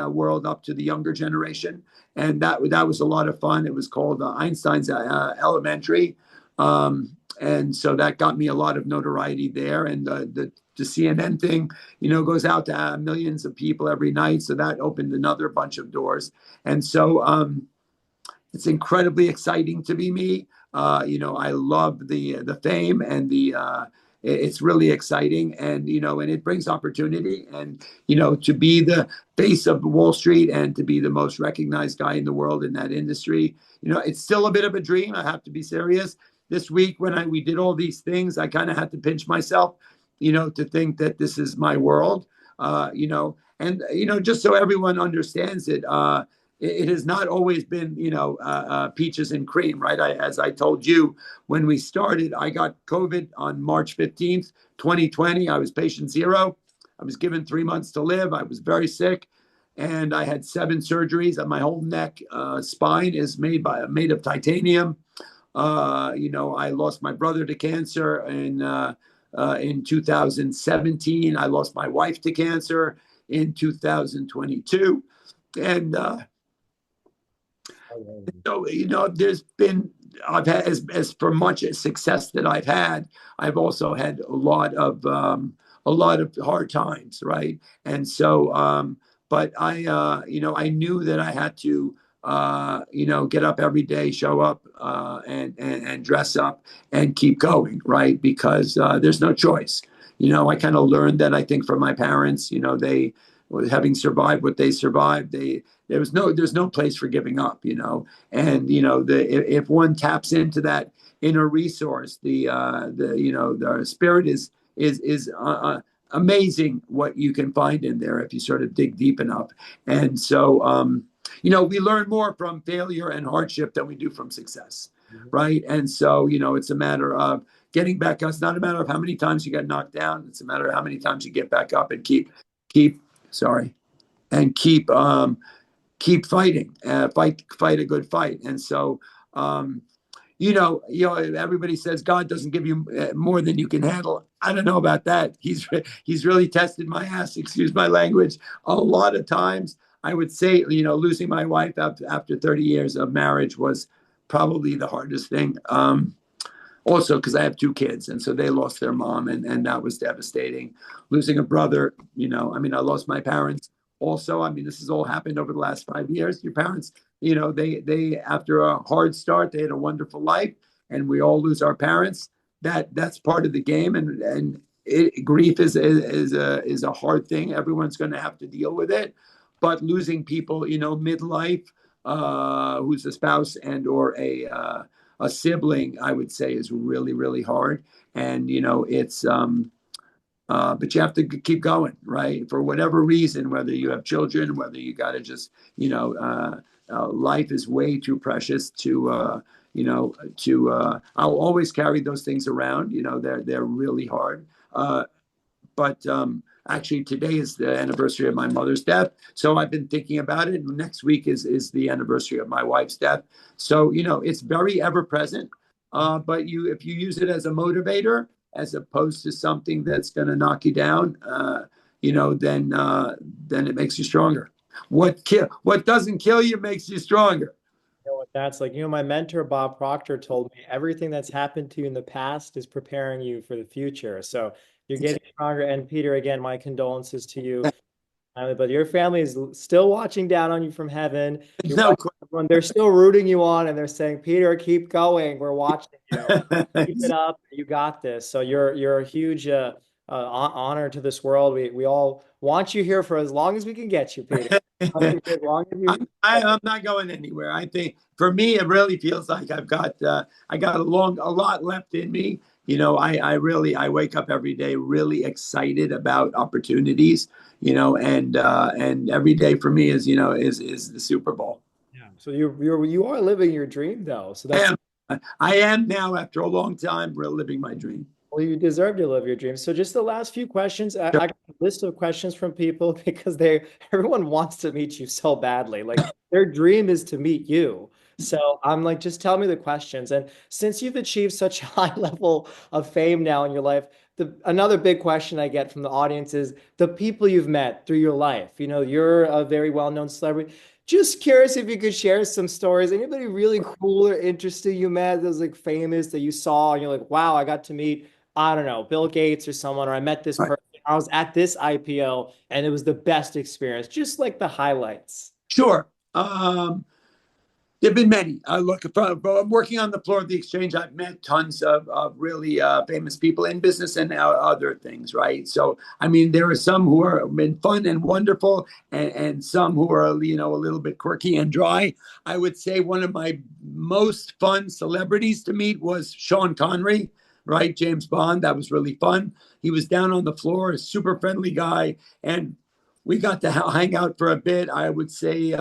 world up to the younger generation, and that was a lot of fun. It was called Einstein's Elementary, and so that got me a lot of notoriety there. And the CNN thing, goes out to millions of people every night, so that opened another bunch of doors. And so it's incredibly exciting to be me. I love the fame and it's really exciting, and and it brings opportunity, and to be the face of Wall Street and to be the most recognized guy in the world in that industry. It's still a bit of a dream. I have to be serious. This week when we did all these things, I kind of had to pinch myself, to think that this is my world. And just so everyone understands it, it has not always been, peaches and cream, right? As I told you when we started, I got COVID on March 15th, 2020. I was patient zero. I was given 3 months to live. I was very sick, and I had 7 surgeries. And my whole neck, spine is made of titanium. I lost my brother to cancer in 2017. I lost my wife to cancer in 2022, and so there's been I've had as for much success that I've had, I've also had a lot of hard times, right? And so, but I knew that I had to get up every day, show up, and dress up and keep going, right? Because there's no choice. I kind of learned that, I think, from my parents. They, having survived what they survived, there's no place for giving up. And if one taps into that inner resource, the spirit is amazing what you can find in there if you sort of dig deep enough. And so, we learn more from failure and hardship than we do from success, right? And so, it's a matter of getting back up. It's not a matter of how many times you get knocked down. It's a matter of how many times you get back up and keep, sorry, and keep fighting, fight a good fight. And so, everybody says God doesn't give you more than you can handle. I don't know about that. He's really tested my ass, excuse my language, a lot of times. I would say, losing my wife after 30 years of marriage was probably the hardest thing. Also, because I have 2 kids, and so they lost their mom, and that was devastating. Losing a brother, I lost my parents also. This has all happened over the last 5 years. Your parents, they after a hard start, they had a wonderful life, and we all lose our parents. That's part of the game, and grief is a hard thing. Everyone's going to have to deal with it, but losing people, midlife, who's a spouse and or a sibling, I would say, is really, really hard. And, it's, but you have to keep going, right? For whatever reason, whether you have children, whether you got to just, life is way too precious I'll always carry those things around. They're really hard. But actually, today is the anniversary of my mother's death, so I've been thinking about it. Next week is the anniversary of my wife's death, so it's very ever present. But if you use it as a motivator, as opposed to something that's going to knock you down, then it makes you stronger. What doesn't kill you makes you stronger. What that's like. My mentor, Bob Proctor, told me everything that's happened to you in the past is preparing you for the future. So you're getting stronger. And Peter, again, my condolences to you. But your family is still watching down on you from heaven. No, They're still rooting you on, and they're saying, Peter, keep going. We're watching you. Keep it up. You got this. So you're a huge honor to this world. We all want you here for as long as we can get you, Peter. As long as you. I'm not going anywhere. I think for me, it really feels like I got a lot left in me. I wake up every day really excited about opportunities. And every day for me is the Super Bowl. Yeah. So you are living your dream though. So that's. I am now, after a long time, living my dream. Well, you deserve to live your dreams. So just the last few questions. I got a list of questions from people because everyone wants to meet you so badly. Like their dream is to meet you. So I'm like, just tell me the questions. And since you've achieved such a high level of fame now in your life, another big question I get from the audience is the people you've met through your life. You're a very well-known celebrity. Just curious if you could share some stories. Anybody really cool or interesting you met that was like famous that you saw and you're like, wow, I got to meet, I don't know, Bill Gates or someone, or I met this person. I was at this IPO and it was the best experience. Just like the highlights. Sure. There've been many. Look, from working on the floor of the exchange, I've met tons of really famous people in business and other things, right? So, I mean, there are some who are been fun and wonderful, and some who are, a little bit quirky and dry. I would say one of my most fun celebrities to meet was Sean Connery, right? James Bond. That was really fun. He was down on the floor, a super friendly guy, and we got to hang out for a bit. I would say.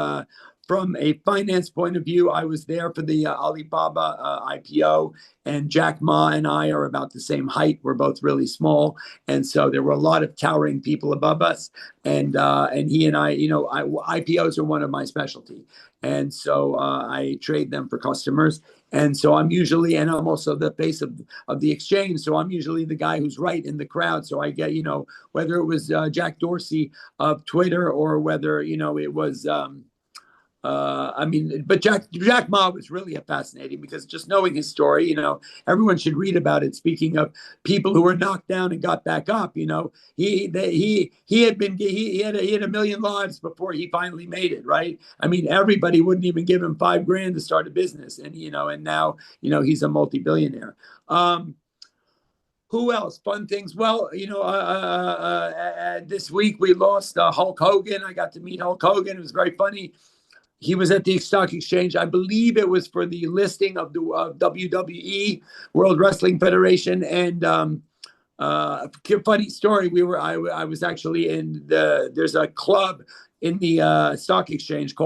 From a finance point of view, I was there for the Alibaba IPO, and Jack Ma and I are about the same height. We're both really small, and so there were a lot of towering people above us. And he and I, IPOs are one of my specialty, and so I trade them for customers. And so and I'm also the face of the exchange. So I'm usually the guy who's right in the crowd. So I get, whether it was Jack Dorsey of Twitter or whether, it was, but Jack Ma was really fascinating because just knowing his story, everyone should read about it. Speaking of people who were knocked down and got back up, he had a million lives before he finally made it, right? I mean, everybody wouldn't even give him $5,000 to start a business, and now he's a multi-billionaire. Who else? Fun things. Well, this week we lost Hulk Hogan. I got to meet Hulk Hogan. It was very funny. He was at the stock exchange. I believe it was for the listing of the WWE, World Wrestling Federation. And funny story. I was actually there's a club in the stock exchange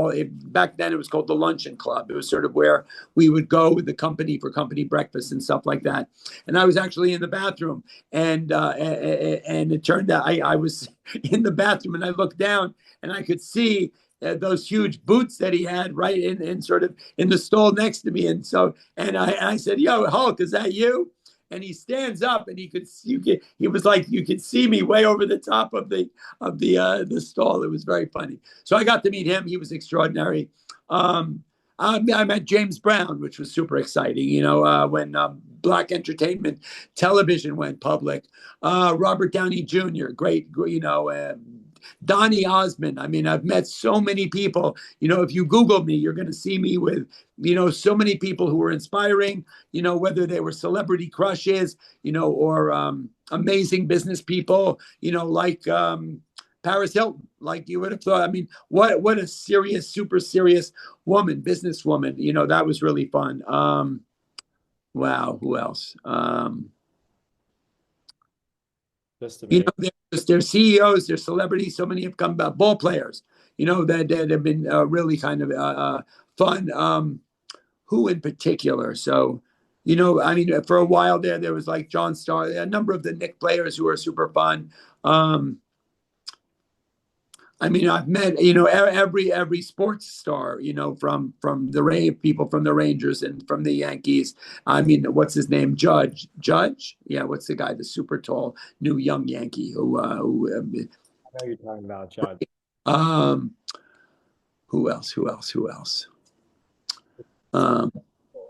back then it was called the Luncheon Club. It was sort of where we would go with the company for company breakfast and stuff like that. And I was actually in the bathroom, and it turned out I was in the bathroom, and I looked down and I could see those huge boots that he had right in sort of in the stall next to me. And so, I said, "Yo, Hulk, is that you?" And he stands up, and he was like, you could see me way over the top of the stall. It was very funny. So I got to meet him. He was extraordinary. I met James Brown, which was super exciting. When Black Entertainment Television went public. Robert Downey Jr., great, Donny Osmond. I mean, I've met so many people. If you Google me, you're going to see me with, so many people who were inspiring, whether they were celebrity crushes, or amazing business people, like Paris Hilton, like you would have thought. I mean, what a serious, super serious woman, businesswoman. That was really fun. Wow, who else? Just amazing. They're CEOs, they're celebrities. So many have come about ball players, that have been really kind of fun. Who in particular? So, I mean, for a while there was like John Starr, a number of the Knicks players who are super fun. I mean, I've met every sports star, from the people from the Rangers and from the Yankees. I mean, what's his name? Judge. Yeah, what's the guy? The super tall new young Yankee I know you're talking about Judge. um, who else? Who else? Who else? Um,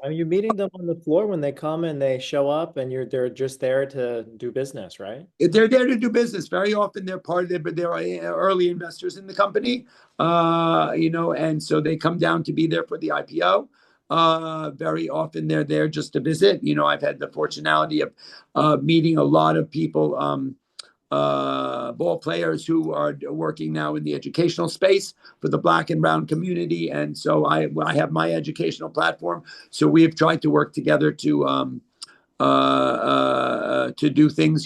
Are you meeting them on the floor when they come and they show up and they're just there to do business, right? they're there to do business. Very often they're part of it, but they're early investors in the company, and so they come down to be there for the IPO. Very often they're there just to visit. I've had the fortunality of meeting a lot of people, ball players who are working now in the educational space for the Black and Brown community. And so I have my educational platform. So we have tried to work together to do things,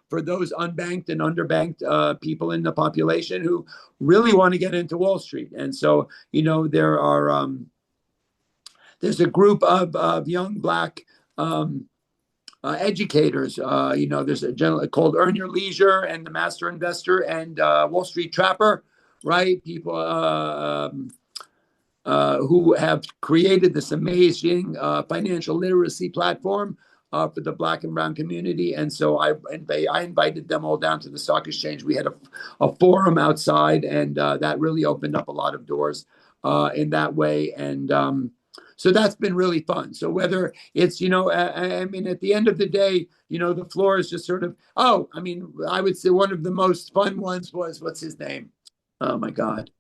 for those unbanked and underbanked people in the population who really want to get into Wall Street. And so, there's a group of young Black educators. There's a gentleman called Earn Your Leisure and the Master Investor and Wall Street Trapper, right? People who have created this amazing financial literacy platform for the Black and Brown community. And so I invited them all down to the stock exchange. We had a forum outside, and that really opened up a lot of doors in that way. And so that's been really fun. So whether it's, I mean, at the end of the day, the floor is just sort of, I would say one of the most fun ones was, what's his name? Oh my God.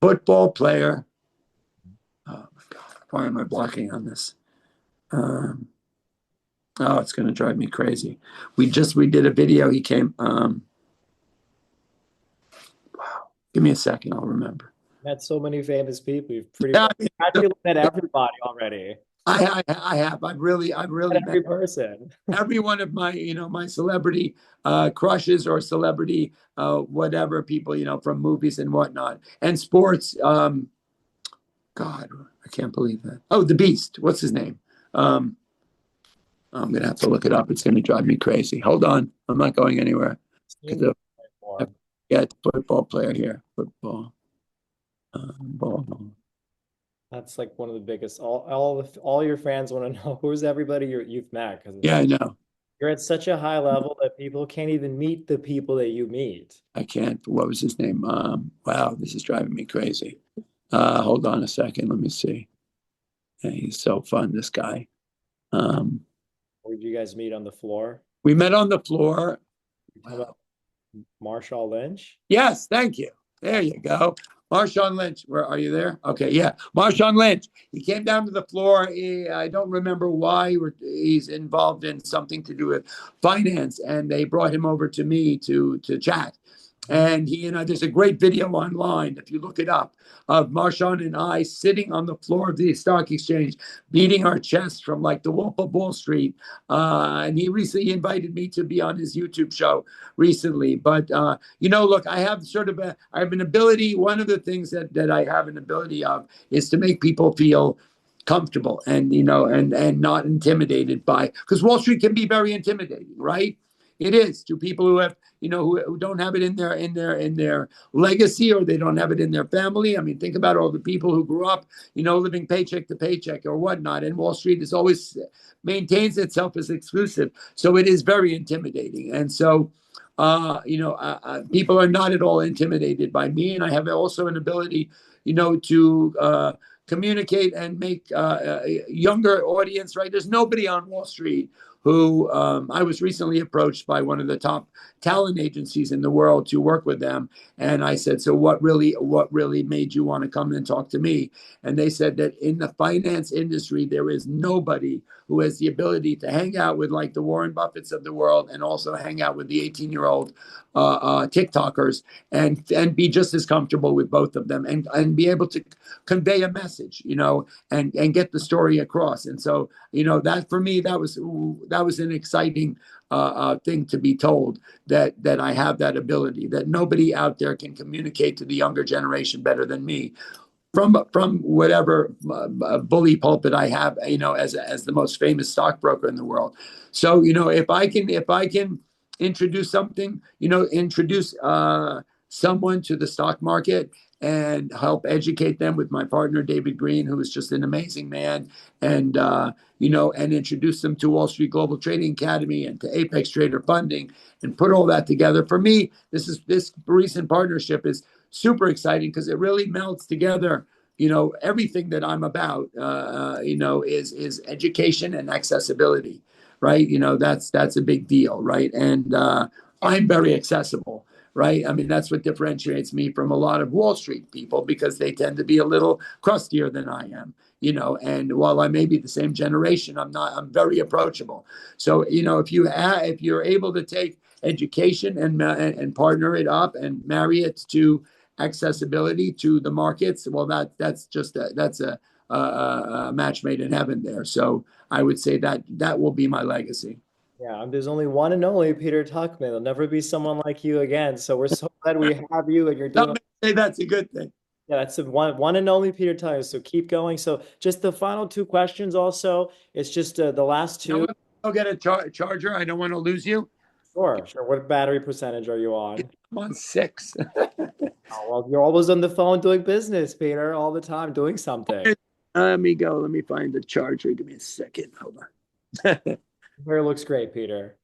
Football player. Oh my God. Why am I blocking on this? Um, oh, it's going to drive me crazy. We did a video. He came. Wow. Give me a second. I'll remember. Met so many famous people. You've pretty Yeah, much actually met everybody already. I have. I've really Met met every person. every one of my, my celebrity crushes or celebrity whatever people, from movies and whatnot and sports. God, I can't believe that. Oh, the Beast. What's his name? Um, I'm gonna have to look it up. It's gonna drive me crazy. Hold on, I'm not going anywhere because I forget football player here. Football. Ball. That's like one of the biggest. All your fans want to know who's everybody you've met because it's Yeah, I like know. you're at such a high level that people can't even meet the people that you meet. I can't. What was his name? Wow, this is driving me crazy. Hold on a second. Let me see. Yeah, he's so fun, this guy. Um, Where did you guys meet on the floor? we met on the floor. You talk about Wow. Marshall Lynch. Yes, thank you. There you go. Marshawn Lynch, where are you there? Okay, yeah. Marshawn Lynch. He came down to the floor. I don't remember why. He's involved in something to do with finance, and they brought him over to me to chat. And there's a great video online, if you look it up, of Marshawn and I sitting on the floor of the stock exchange, beating our chests from like the Wolf of Wall Street. And he recently invited me to be on his YouTube show recently. But look, I have I have an ability. One of the things that I have an ability of is to make people feel comfortable and and not intimidated by, because Wall Street can be very intimidating, right? It is to people who have who don't have it in their legacy, or they don't have it in their family. I mean, think about all the people who grew up living paycheck to paycheck or whatnot, and Wall Street is always maintains itself as exclusive, so it is very intimidating. And so people are not at all intimidated by me, and I have also an ability, to communicate and make a younger audience. Right? There's nobody on Wall Street who I was recently approached by one of the top talent agencies in the world to work with them, and I said, "So what really made you want to come and talk to me?" And they said that in the finance industry, there is nobody who has the ability to hang out with like the Warren Buffetts of the world, and also hang out with the 18-year-old TikTokers, and be just as comfortable with both of them, and be able to convey a message, and get the story across. And so, that for me, that was an exciting thing to be told, that I have that ability, that nobody out there can communicate to the younger generation better than me, from whatever bully pulpit I have, as the most famous stockbroker in the world. So, if I can introduce something, introduce someone to the stock market and help educate them with my partner David Green, who is just an amazing man, and and introduce them to Wall Street Global Trading Academy and to Apex Trader Funding, and put all that together. For me, this recent partnership is super exciting because it really melts together everything that I'm about. Is education and accessibility, right? That's a big deal, right? And I'm very accessible, right? I mean, that's what differentiates me from a lot of Wall Street people, because they tend to be a little crustier than I am. And while I may be the same generation, I'm very approachable. So, if you're able to take education and partner it up and marry it to accessibility to the markets, well, that's a match made in heaven there. So I would say that will be my legacy. Yeah, there's only one and only Peter Tuchman. There'll never be someone like you again. So we're so glad we have you and you're Some doing. may say that's a good thing. Yeah, that's the one and only Peter Tuchman. So keep going. So just the final two questions. Also, it's just the last You know two. what? I'll get a charger. I don't want to lose you. Sure, sure. What battery percentage are you on? I'm on 6. Oh, well, you're always on the phone doing business, Peter, all the time doing something. Let me go. Let me find the charger. Give me a second. Hold on. Hair looks great, Peter.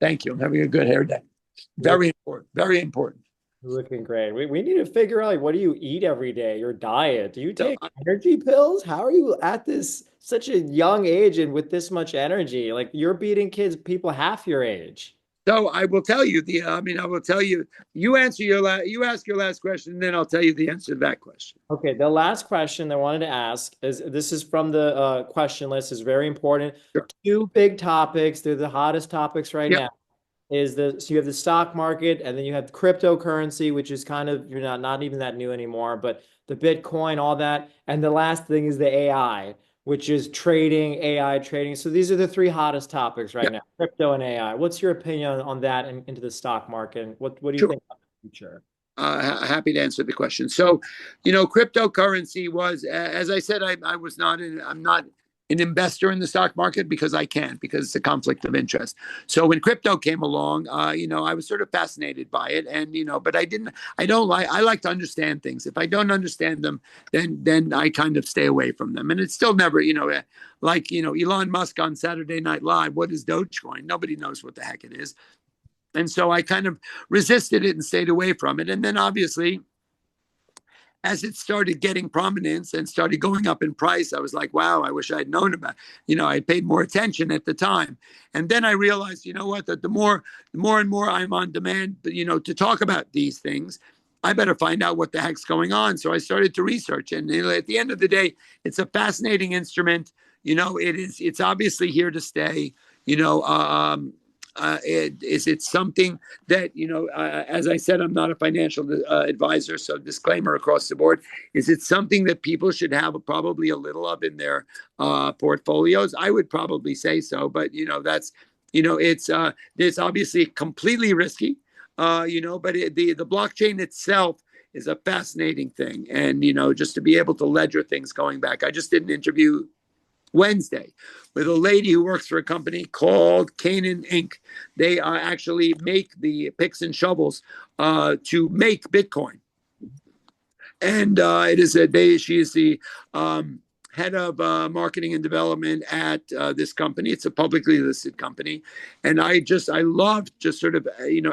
Thank you. I'm having a good hair day. You look Very important. Very important. you're looking great. We need to figure out like what do you eat every day, your diet. Do you So, take energy pills? How are you at this such a young age and with this much energy? Like you're beating kids, people half your age. So I will tell you I will tell you. You ask your last question, and then I'll tell you the answer to that question. Okay, the last question I wanted to ask is this is from the question list, is very important. Sure. Two big topics, they're the hottest topics right Yep. now. Is the so you have the stock market and then you have cryptocurrency, which is kind of you're not even that new anymore, but the Bitcoin, all that. And the last thing is the AI, which is trading, AI trading. So these are the three hottest topics right Yep. now, crypto and AI. What's your opinion on that and into the stock market? And what do you Sure. think about the future? Happy to answer the question. So, cryptocurrency was, as I said, I'm not an investor in the stock market because I can't, because it's a conflict of interest. So when crypto came along, I was sort of fascinated by it, and but I like to understand things. If I don't understand them, then I kind of stay away from them. And it's still never, like Elon Musk on Saturday Night Live. What is Dogecoin? Nobody knows what the heck it is. And so I kind of resisted it and stayed away from it. And then obviously, as it started getting prominence and started going up in price, I was like, wow, I wish I'd known about, I paid more attention at the time. And then I realized, what, that the more and more I'm on demand, to talk about these things, I better find out what the heck's going on. So I started to research. And at the end of the day, it's a fascinating instrument. It's obviously here to stay. You know, is it something that as I said, I'm not a financial advisor, so disclaimer across the board. Is it something that people should have probably a little of in their portfolios? I would probably say so, but that's it's obviously completely risky, but the blockchain itself is a fascinating thing, and just to be able to ledger things going back. I just did an interview Wednesday with a lady who works for a company called Canaan Inc. They actually make the picks and shovels to make Bitcoin. And it is a day. She is the head of marketing and development at this company. It's a publicly listed company, and I loved just sort of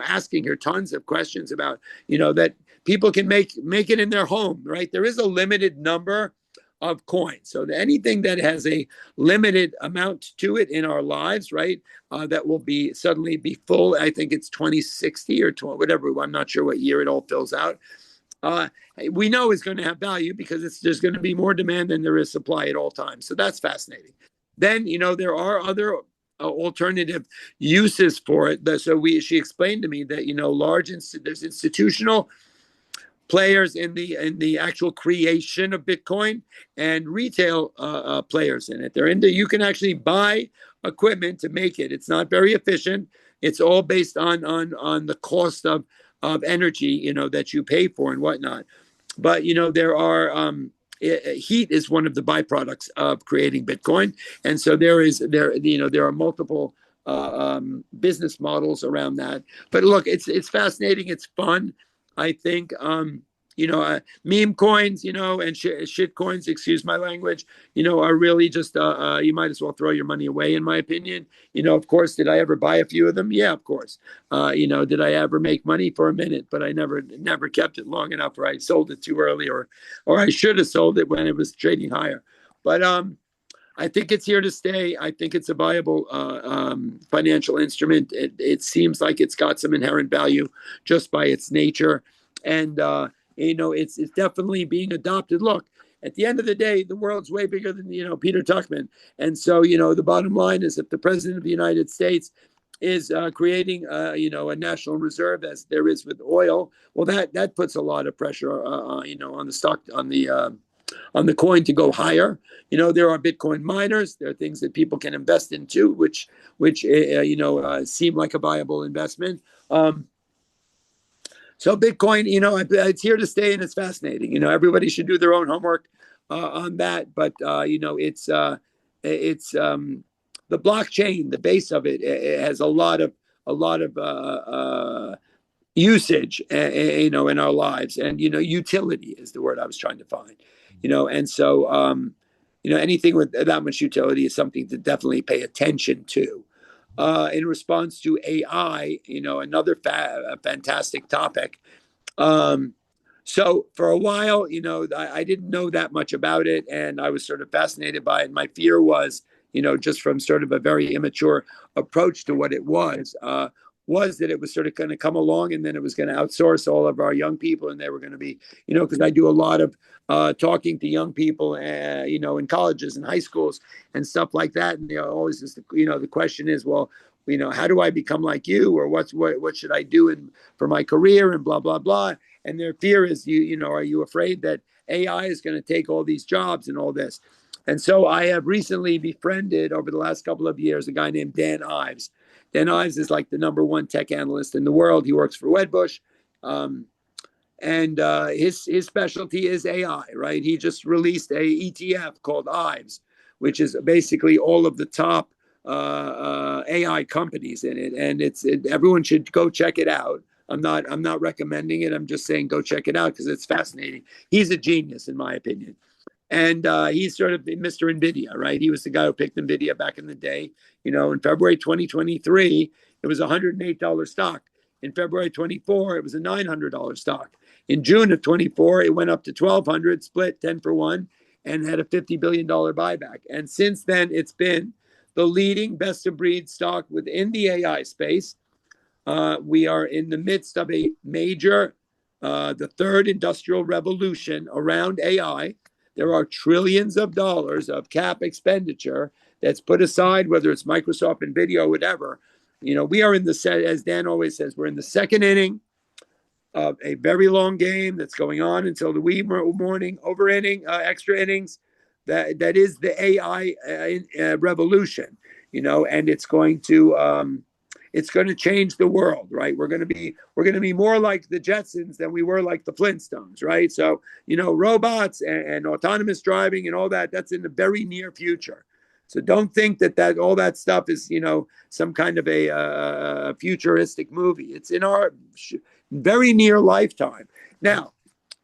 asking her tons of questions about that people can make it in their home. Right, there is a limited number of coins. So anything that has a limited amount to it in our lives, right, that will be suddenly be full. I think it's 2060 or 20, whatever. I'm not sure what year it all fills out. Uh, we know is going to have value because there's going to be more demand than there is supply at all times. So that's fascinating. Then there are other alternative uses for it. So she explained to me that there's institutional players in the actual creation of Bitcoin and retail players in it. You can actually buy equipment to make it. It's not very efficient. It's all based on the cost of energy, that you pay for and whatnot. But there are heat is one of the byproducts of creating Bitcoin, and so there are multiple business models around that. But look, it's fascinating. It's fun. I think meme coins, and shit coins, excuse my language, are really just you might as well throw your money away, in my opinion. Of course, did I ever buy a few of them? Yeah, of course. Did I ever make money for a minute? But I never kept it long enough, or I sold it too early, or I should have sold it when it was trading higher. But I think it's here to stay. I think it's a viable financial instrument. It seems like it's got some inherent value just by its nature, and it's definitely being adopted. Look, at the end of the day, the world's way bigger than Peter Tuchman, and so the bottom line is if the president of the United States is creating a national reserve as there is with oil, well that puts a lot of pressure on the stock on the coin to go higher. There are Bitcoin miners. There are things that people can invest into, which seem like a viable investment. So Bitcoin, it's here to stay and it's fascinating. Everybody should do their own homework on that. But it's the blockchain, the base of it has a lot of usage, in our lives, and utility is the word I was trying to find. And so anything with that much utility is something to definitely pay attention to. In response to AI, another fantastic topic. Um, so for a while, I didn't know that much about it, and I was sort of fascinated by it. My fear was, just from sort of a very immature approach to what it was, was that it was sort of going to come along and then it was going to outsource all of our young people, and they were going to be, because I do a lot of talking to young people, in colleges and high schools and stuff like that. And always is, the question is, well, how do I become like you, or what should I do for my career, and blah blah blah. And their fear is, are you afraid that AI is going to take all these jobs and all this? And so I have recently befriended over the last couple of years a guy named Dan Ives. Dan Ives is like the number one tech analyst in the world. He works for Wedbush. And his specialty is AI, right? He just released a ETF called Ives, which is basically all of the top AI companies in it, and everyone should go check it out. I'm not recommending it. I'm just saying go check it out because it's fascinating. He's a genius, in my opinion. And he's sort of Mr. NVIDIA, right? He was the guy who picked NVIDIA back in the day. In February 2023, it was a $108 stock. In February 24, it was a $900 stock. In June of 24, it went up to 1,200, split 10 for 1, and had a $50 billion buyback. And since then, it's been the leading best of breed stock within the AI space. We are in the midst of a major, the third industrial revolution around AI. There are trillions of dollars of cap expenditure that's put aside, whether it's Microsoft, NVIDIA, or whatever. We are in as Dan always says, we're in the second inning of a very long game that's going on until the wee morning, over inning, extra innings. That is the AI revolution, and it's going to change the world, right? We're going to be more like the Jetsons than we were like the Flintstones, right? So, robots and autonomous driving and all that, that's in the very near future. So don't think that all that stuff is, some kind of a futuristic movie. It's in our very near lifetime. Now,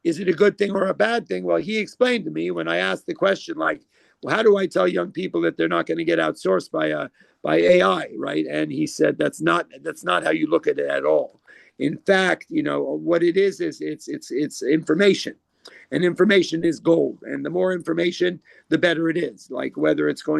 is it a good thing or a bad thing? Well, he explained to me when I asked the question, like, well, how do I tell young people that they're not going to get outsourced by AI, right? And he said that's not how you look at it at all. In fact, what it is it's information. And information is gold. And the more information, the better it is. Like whether it's how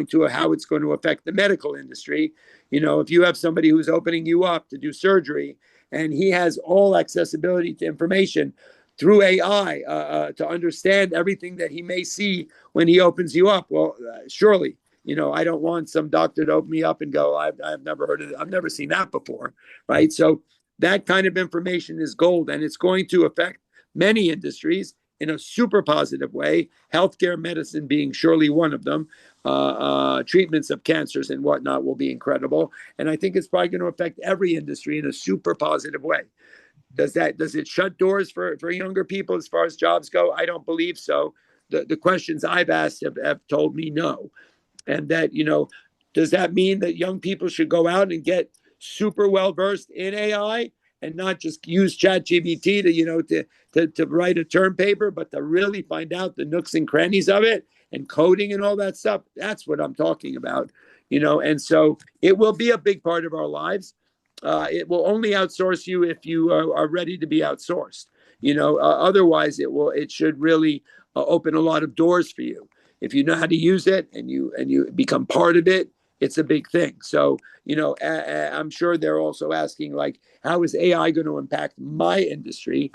it's going to affect the medical industry. If you have somebody who's opening you up to do surgery and he has all accessibility to information through AI to understand everything that he may see when he opens you up, well, surely, I don't want some doctor to open me up and go, I've never heard of it. I've never seen that before, right? So that kind of information is gold, and it's going to affect many industries in a super positive way, healthcare, medicine being surely one of them. Treatments of cancers and whatnot will be incredible. And I think it's probably going to affect every industry in a super positive way. Does it shut doors for younger people as far as jobs go? I don't believe so. The questions I've asked have told me no. And that, does that mean that young people should go out and get super well versed in AI and not just use ChatGPT to write a term paper, but to really find out the nooks and crannies of it and coding and all that stuff? That's what I'm talking about, and so it will be a big part of our lives. It will only outsource you if you are ready to be outsourced. Otherwise, it should really open a lot of doors for you. If you know how to use it and you become part of it, it's a big thing. So, I'm sure they're also asking, like, how is AI going to impact my industry?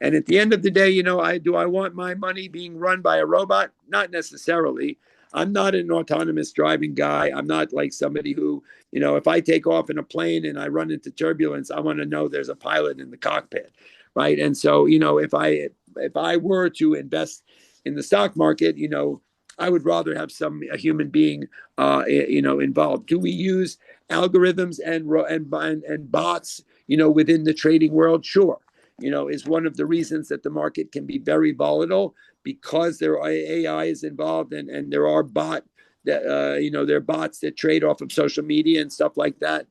And at the end of the day, do I want my money being run by a robot? Not necessarily. I'm not an autonomous driving guy. I'm not like somebody who, if I take off in a plane and I run into turbulence, I want to know there's a pilot in the cockpit, right? And so, if I were to invest in the stock market, I would rather have a human being, involved. Do we use algorithms and bots, within the trading world? Sure. Is one of the reasons that the market can be very volatile, because there are AI is involved, and there are there are bots that trade off of social media and stuff like that.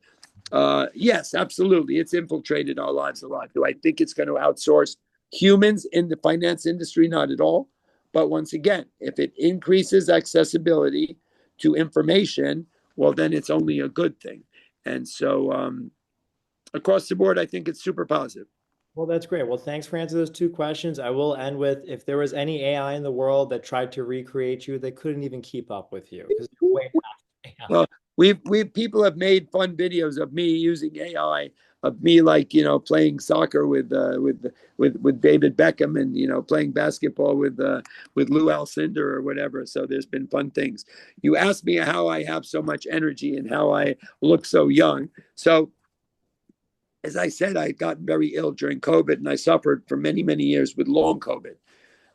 Yes, absolutely. It's infiltrated our lives a lot. Do I think it's going to outsource humans in the finance industry? Not at all. But once again, if it increases accessibility to information, well, then it's only a good thing. And so across the board, I think it's super positive. Well, that's great. Well, thanks for answering those two questions. I will end with, if there was any AI in the world that tried to recreate you, they couldn't even keep up with you because you're way past AI. Well, we've people have made fun videos of me using AI of me, like, playing soccer with David Beckham, and playing basketball with Lou Alcindor or whatever. So there's been fun things. You asked me how I have so much energy and how I look so young. So as I said, I got very ill during COVID, and I suffered for many, many years with long COVID.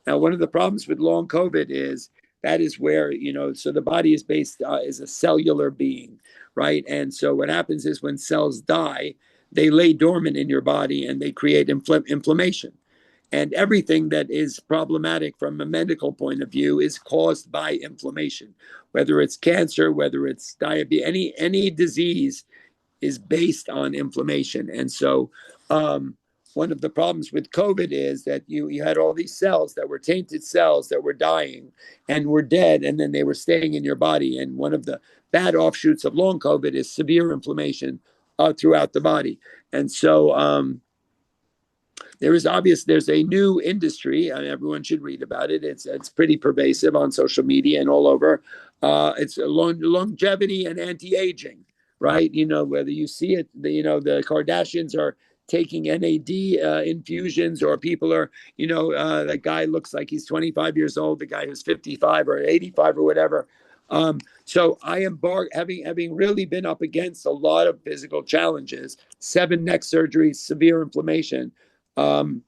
Now, one of the problems with long COVID is that is where, so the body is based, is a cellular being, right? And so what happens is when cells die, they lay dormant in your body and they create inflammation. And everything that is problematic from a medical point of view is caused by inflammation, whether it's cancer, whether it's diabetes, any disease is based on inflammation. And so, one of the problems with COVID is that you had all these cells that were tainted cells that were dying and were dead, and then they were staying in your body. And one of the bad offshoots of long COVID is severe inflammation throughout the body. And so, there's a new industry, and everyone should read about it. It's pretty pervasive on social media and all over. It's longevity and anti-aging, right? Whether you see it, the Kardashians are taking NAD infusions, or people are, that guy looks like he's 25 years old, the guy who's 55 or 85 or whatever. So I am having really been up against a lot of physical challenges, 7 neck surgeries, severe inflammation. So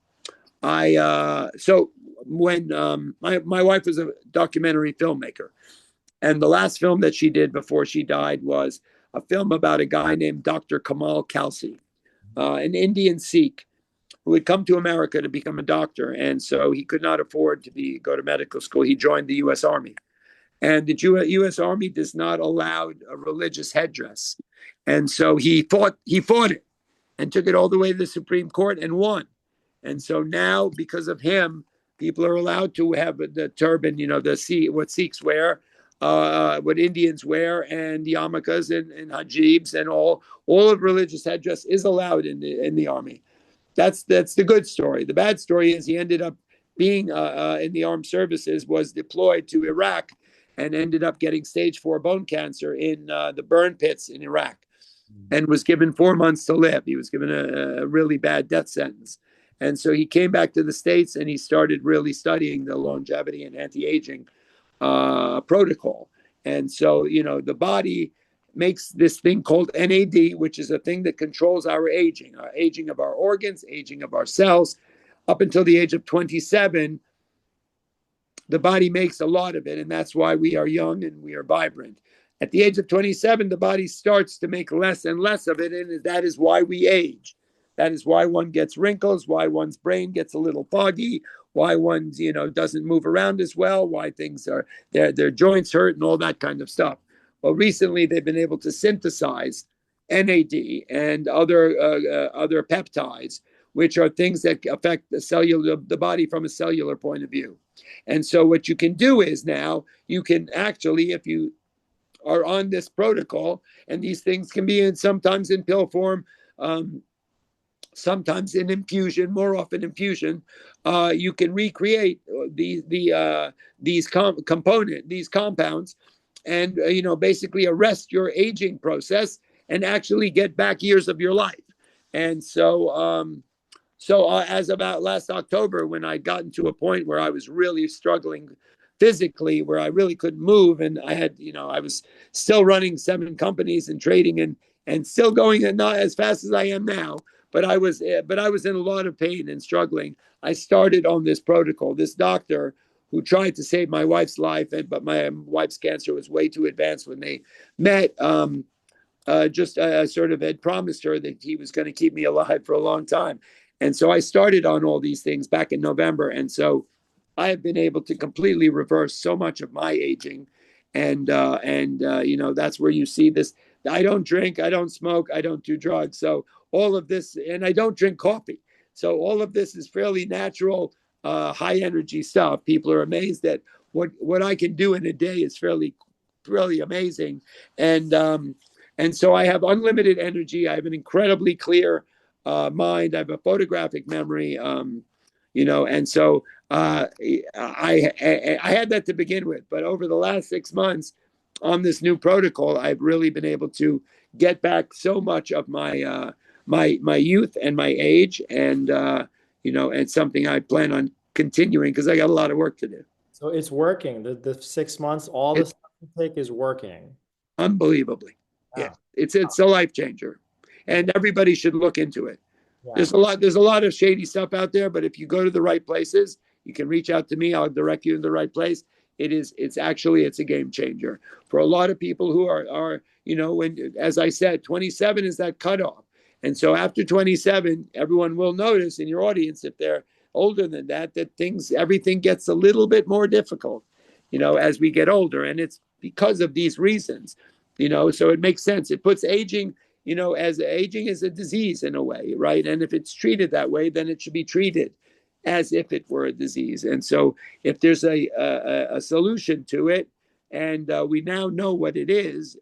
when my wife was a documentary filmmaker, and the last film that she did before she died was a film about a guy named Dr. Kamal Khalsi, an Indian Sikh who had come to America to become a doctor, and so he could not afford to go to medical school. He joined the U.S. Army, and the U.S. Army does not allow a religious headdress, and so he fought it and took it all the way to the Supreme Court and won. And so now, because of him, people are allowed to have the turban, what Sikhs wear, what Indians wear, and yarmulkes and hijabs, and all of religious headdress is allowed in the army. That's the good story. The bad story is he ended up being in the armed services, was deployed to Iraq, and ended up getting stage 4 bone cancer in the burn pits in Iraq, and was given 4 months to live. He was given a really bad death sentence. And so he came back to the States, and he started really studying the longevity and anti-aging protocol. And so, the body makes this thing called NAD, which is a thing that controls our aging of our organs, aging of our cells. Up until the age of 27, the body makes a lot of it, and that's why we are young and we are vibrant. At the age of 27, the body starts to make less and less of it, and that is why we age. That is why one gets wrinkles, why one's brain gets a little foggy, why one, doesn't move around as well, why things are, their joints hurt and all that kind of stuff. Well, recently they've been able to synthesize NAD and other peptides, which are things that affect the body from a cellular point of view. And so what you can do is now you can actually, if you are on this protocol, and these things can be sometimes in pill form, sometimes in infusion, more often infusion, you can recreate these compounds, and basically arrest your aging process and actually get back years of your life. And so, as about last October, when I'd gotten to a point where I was really struggling physically, where I really couldn't move, and I had, I was still running 7 companies and trading, and still going, and not as fast as I am now, but I was in a lot of pain and struggling. I started on this protocol. This doctor who tried to save my wife's life, but my wife's cancer was way too advanced when they met. Sort of had promised her that he was going to keep me alive for a long time. And so I started on all these things back in November. And so I have been able to completely reverse so much of my aging. And that's where you see this. I don't drink, I don't smoke, I don't do drugs. So all of this, and I don't drink coffee. So all of this is fairly natural, high energy stuff. People are amazed at what I can do in a day is really amazing. And so I have unlimited energy. I have an incredibly clear mind. I have a photographic memory, and so I had that to begin with. But over the last 6 months on this new protocol, I've really been able to get back so much of my my youth and my age, and and something I plan on continuing because I got a lot of work to do. So it's working. The 6 months, all the It's stuff you take is working. unbelievably, yeah. Wow. It's a life changer, and everybody should look into it. Yeah. There's a lot of shady stuff out there, but if you go to the right places, you can reach out to me. I'll direct you in the right place. It's a game changer for a lot of people who are when, as I said, 27 is that cutoff. And so after 27, everyone will notice in your audience, if they're older than that, that everything gets a little bit more difficult, as we get older. And it's because of these reasons, so it makes sense. It puts aging, as aging is a disease in a way, right? And if it's treated that way, then it should be treated as if it were a disease. And so if there's a solution to it, and we now know what it is,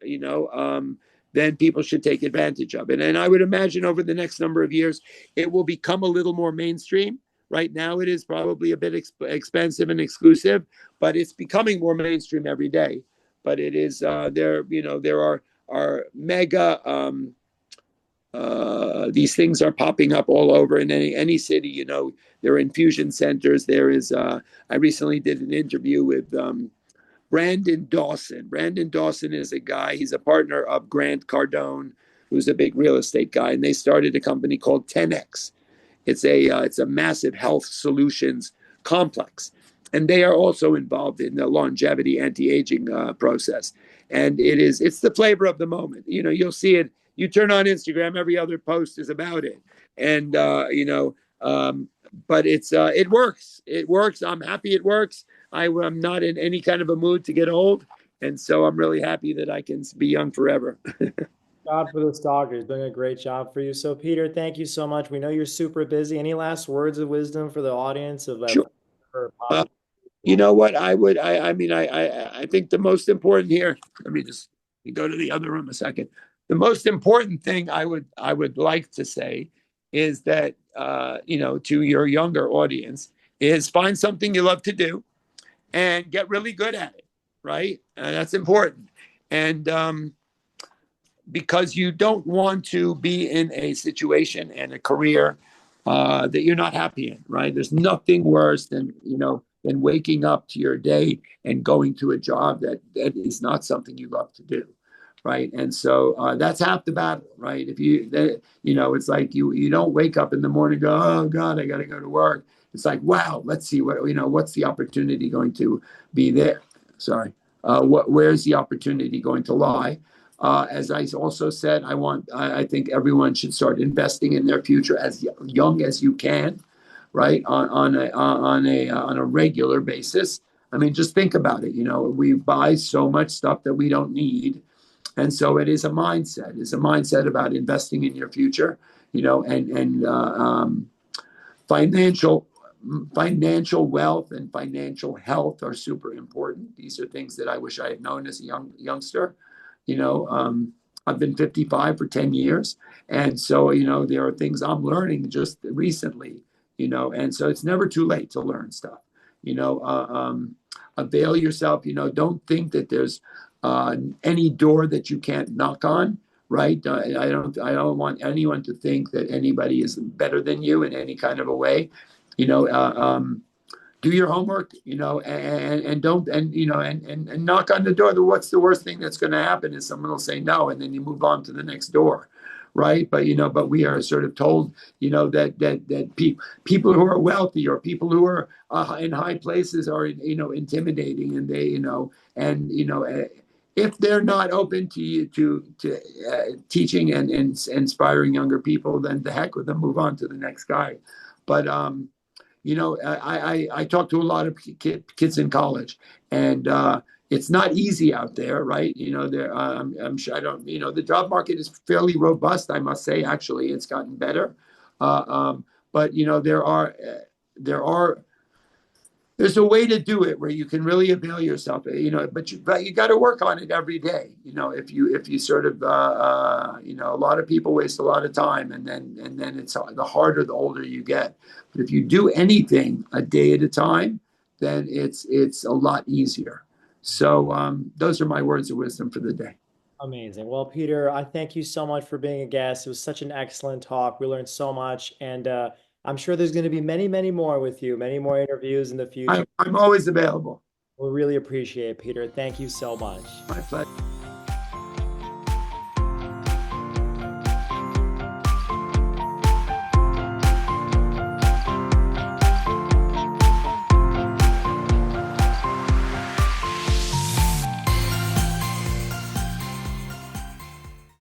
then people should take advantage of it. And I would imagine over the next number of years, it will become a little more mainstream. Right now, it is probably a bit expensive and exclusive, but it's becoming more mainstream every day. But it is there are mega these things are popping up all over in any city. There are infusion centers. There is. I recently did an interview with Brandon Dawson. Brandon Dawson is a guy. He's a partner of Grant Cardone, who's a big real estate guy, and they started a company called 10X. It's a massive health solutions complex, and they are also involved in the longevity anti-aging process. And it's the flavor of the moment. You'll see it. You turn on Instagram, every other post is about it, and but it works. It works. I'm happy it works. I'm not in any kind of a mood to get old, and so I'm really happy that I can be young forever. God for this doctor. He's doing a great job for you. So, Peter, thank you so much. We know you're super busy. Any last words of wisdom for the audience of Sure. for Uh, positive? you know what? I think the most important here. Let me go to the other room a second. The most important thing I would like to say is that to your younger audience is find something you love to do and get really good at it. Right, and that's important. And because you don't want to be in a situation and a career that you're not happy in, right? There's nothing worse than waking up to your day and going to a job that is not something you love to do, right? And so that's half the battle, right? If it's like you don't wake up in the morning and go, oh God, I got to go to work. It's like, wow, let's see what's the opportunity going to be there. Sorry, where's the opportunity going to lie? As I also said, I think everyone should start investing in their future as young as you can, right? On a regular basis. I mean, just think about it. We buy so much stuff that we don't need, and so it is a mindset. It's a mindset about investing in your future. And financial financial wealth and financial health are super important. These are things that I wish I had known as a youngster. You know, I've been 55 for 10 years. And so, there are things I'm learning just recently, and so it's never too late to learn stuff. Avail yourself, don't think that there's any door that you can't knock on. Right? I don't want anyone to think that anybody is better than you in any kind of a way. You know, do your homework, and don't, and knock on the door. What's the worst thing that's going to happen is someone will say no, and then you move on to the next door, right? But we are sort of told, that people who are wealthy or people who are in high places are, intimidating, and they, if they're not open to you to teaching and inspiring younger people, then the heck with them, move on to the next guy. But I talk to a lot of kids in college, and it's not easy out there, right? I'm sure I don't. The job market is fairly robust, I must say. Actually, it's gotten better, but there's a way to do it where you can really avail yourself, but you got to work on it every day. If you sort of, a lot of people waste a lot of time, and then it's the harder the older you get. But if you do anything a day at a time, then it's a lot easier. So those are my words of wisdom for the day. Amazing. Well, Peter, I thank you so much for being a guest. It was such an excellent talk. We learned so much, and I'm sure there's going to be many, many more with you, many more interviews in the future. I'm always available. We'll really appreciate it, Peter. Thank you so much. My pleasure.